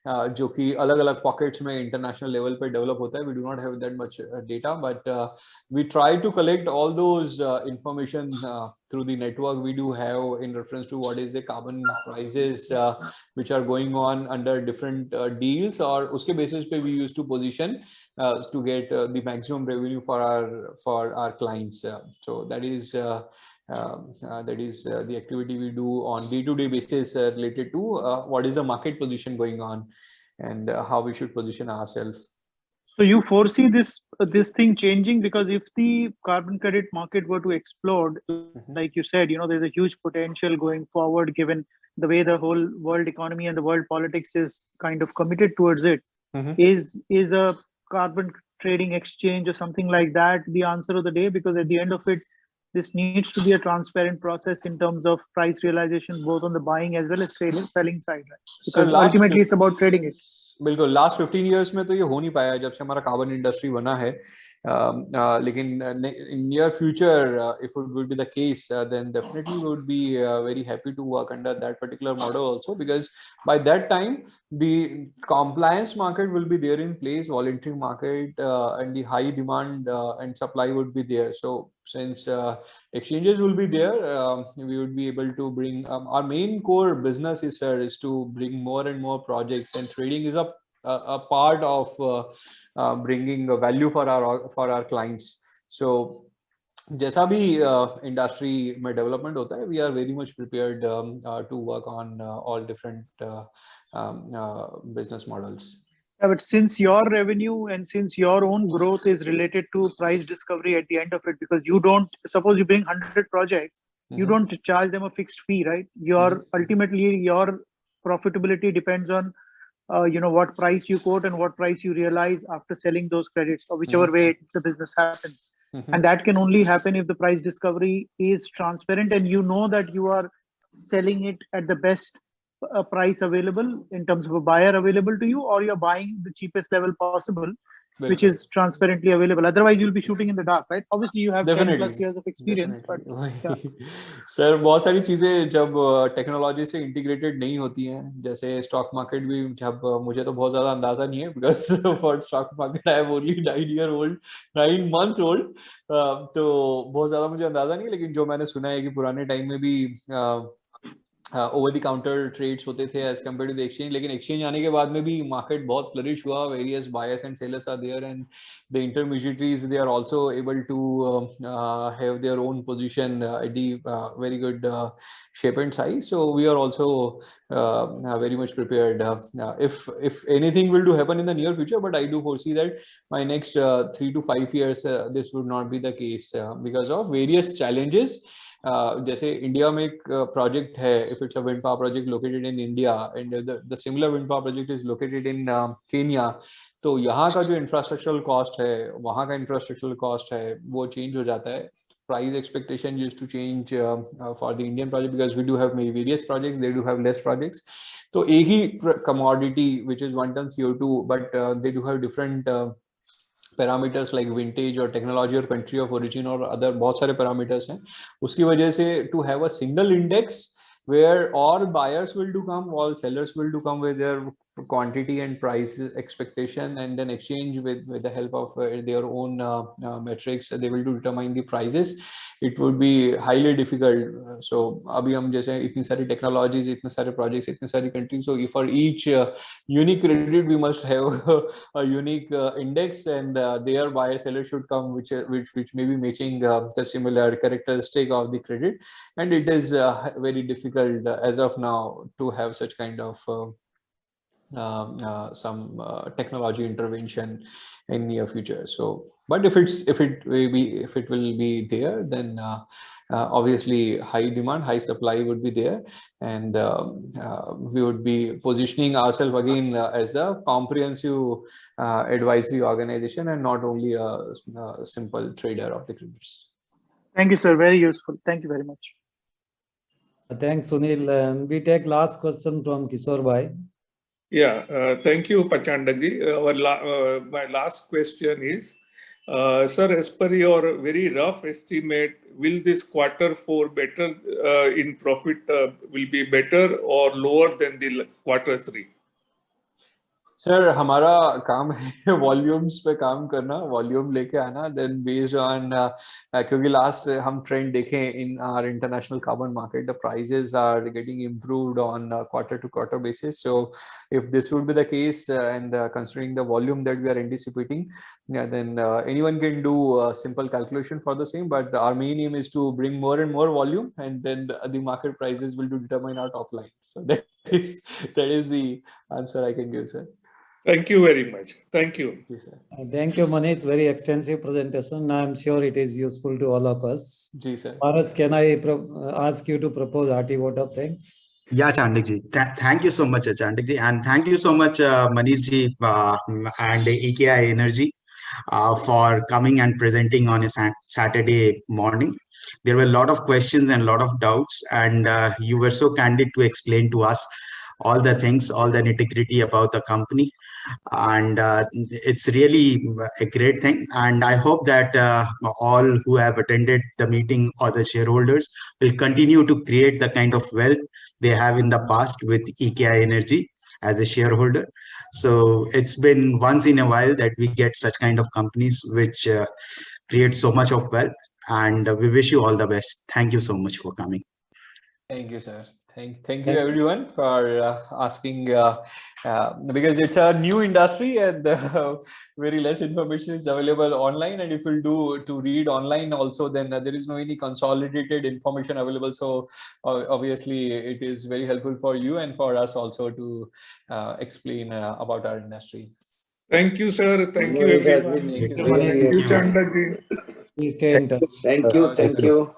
जो कि अलग अलग पॉकेट्स में इंटरनेशनल लेवल पे डेवलप होता है. We do not have that much data, but we try to collect all those information through the network we do have in reference to what is the carbon prices which are going on under different deals, or uske basis pe we used to position to get the maximum revenue for our clients. So that is the activity we do on day-to-day basis related to what is the market position going on and how we should position ourselves. So you foresee this thing changing, because if the carbon credit market were to explode, like you said, there's a huge potential going forward, given the way the whole world economy and the world politics is kind of committed towards it. Is a carbon trading exchange or something like that the answer of the day? Because at the end of it, this needs to be a transparent process in terms of price realization, both on the buying as well as selling side, right? Because ultimately it's about trading it. बिल्कुल last 15 years में तो ये हो नहीं पाया जब से हमारा कार्बन इंडस्ट्री बना है, लेकिन in near future if it would be the case, then definitely we would be very happy to work under that particular model also, because by that time the compliance market will be there in place, voluntary market, and the high demand and supply would be there. So since exchanges will be there, we would be able to bring our main core business is to bring more and more projects, and trading is a part of bringing value for our clients. So जैसा भी industry में development होता है, we are very much prepared to work on all different business models. Yeah, but since your revenue and since your own growth is related to price discovery at the end of it, because you don't, suppose you bring 100 projects, you don't charge them a fixed fee, right? Ultimately your profitability depends on what price you quote and what price you realize after selling those credits, or whichever way the business happens. And that can only happen if the price discovery is transparent and you know that you are selling it at the best price available in terms of a buyer available to you, or you're buying the cheapest level possible, which is transparently available. Otherwise you'll be shooting in the dark, right? Obviously you have 10+ years of experience, but sir बहुत सारी चीजें जब technology से integrated नहीं होती हैं, जैसे stock market भी, जब मुझे तो बहुत ज्यादा अंदाजा नहीं है, because for stock market I am only 9 months old, तो बहुत ज्यादा मुझे अंदाजा नहीं है, लेकिन जो मैंने सुना है कि पुराने टाइम में भी ओवर द काउंटर ट्रेड्स होते थे as compared to the exchange, लेकिन एक्सचेंज आने के बाद में भी मार्केट बहुत फ्लरिश हुआ, various buyers and sellers are there, and the intermediaries they are also able to have their own position at the very good shape and size. So we are also very much prepared if anything will do happen in the near future, but I do foresee that my next 3 to 5 years this would not be the case because of various challenges. जैसे India में एक project है, if it's a wind power project located in India and the similar wind power project is located in Kenya, तो यहाँ का जो infrastructural cost है, वहाँ का इंफ्रास्ट्रक्चरल कॉस्ट है, वो चेंज हो जाता है. Price expectation used to change for the Indian project because we do have various projects, they do have less projects. So एक ही commodity which is 1 ton CO2, but they do have different parameters like vintage or technology or country of origin or other बहुत सारे parameters हैं. उसकी वजह से to have a single index where all buyers will do come, all sellers will do come with their quantity and price expectation and then exchange with the help of their own metrics, they will determine the prices. It would be highly difficult. So abhi hum jaise itni sari technologies, itne sare projects, itne sari countries, so if for each unique credit we must have a unique index, and their buyer seller should come which may be matching the similar characteristic of the credit, and it is very difficult as of now to have such kind of some technology intervention in near future. So but if it will be there, then obviously high demand, high supply would be there, and we would be positioning ourselves again as a comprehensive advisory organization and not only a simple trader of the credits. Thank you, sir. Very useful. Thank you very much. Thanks, Sunil. We take last question from Kishore Bhai. Yeah, thank you, Pachandaji. My last question is, sir, as per your very rough estimate, will this Q4 better in profit will be better or lower than the Q3? Sir हमारा काम है volumes पे काम करना, volume लेके आना, then based on क्योंकि last हम ट्रेंड देखें in our international carbon market, the prices are getting improved on quarter to quarter basis. So if this would be the case and considering the volume that we are anticipating, then anyone can do a simple calculation for the same, but our main aim is to bring more and more volume, and then the market prices will determine our top line. So that is the answer I can give, sir. Thank you very much. Thank you. Yes, sir. Thank you, Manish. Very extensive presentation. I'm sure it is useful to all of us. Yes, sir. Paras, can I ask you to propose hearty vote of thanks? Yeah, Chandikji. Thank you so much, Chandikji. And thank you so much, Manishji and EKI Energy for coming and presenting on a Saturday morning. There were a lot of questions and a lot of doubts, and you were so candid to explain to us all the things, all the nitty-gritty about the company. And it's really a great thing. And I hope that all who have attended the meeting or the shareholders will continue to create the kind of wealth they have in the past with EKI Energy as a shareholder. So it's been once in a while that we get such kind of companies which create so much of wealth. And we wish you all the best. Thank you so much for coming. Thank you, sir. Thank you everyone for asking, because it's a new industry and very less information is available online, and if you'll do to read online also, then there is no any consolidated information available. So obviously it is very helpful for you and for us also to explain about our industry. Thank you, sir. Thank you, everyone. Thank you, Thank you, Chandaji. Please stay in touch. Thank you.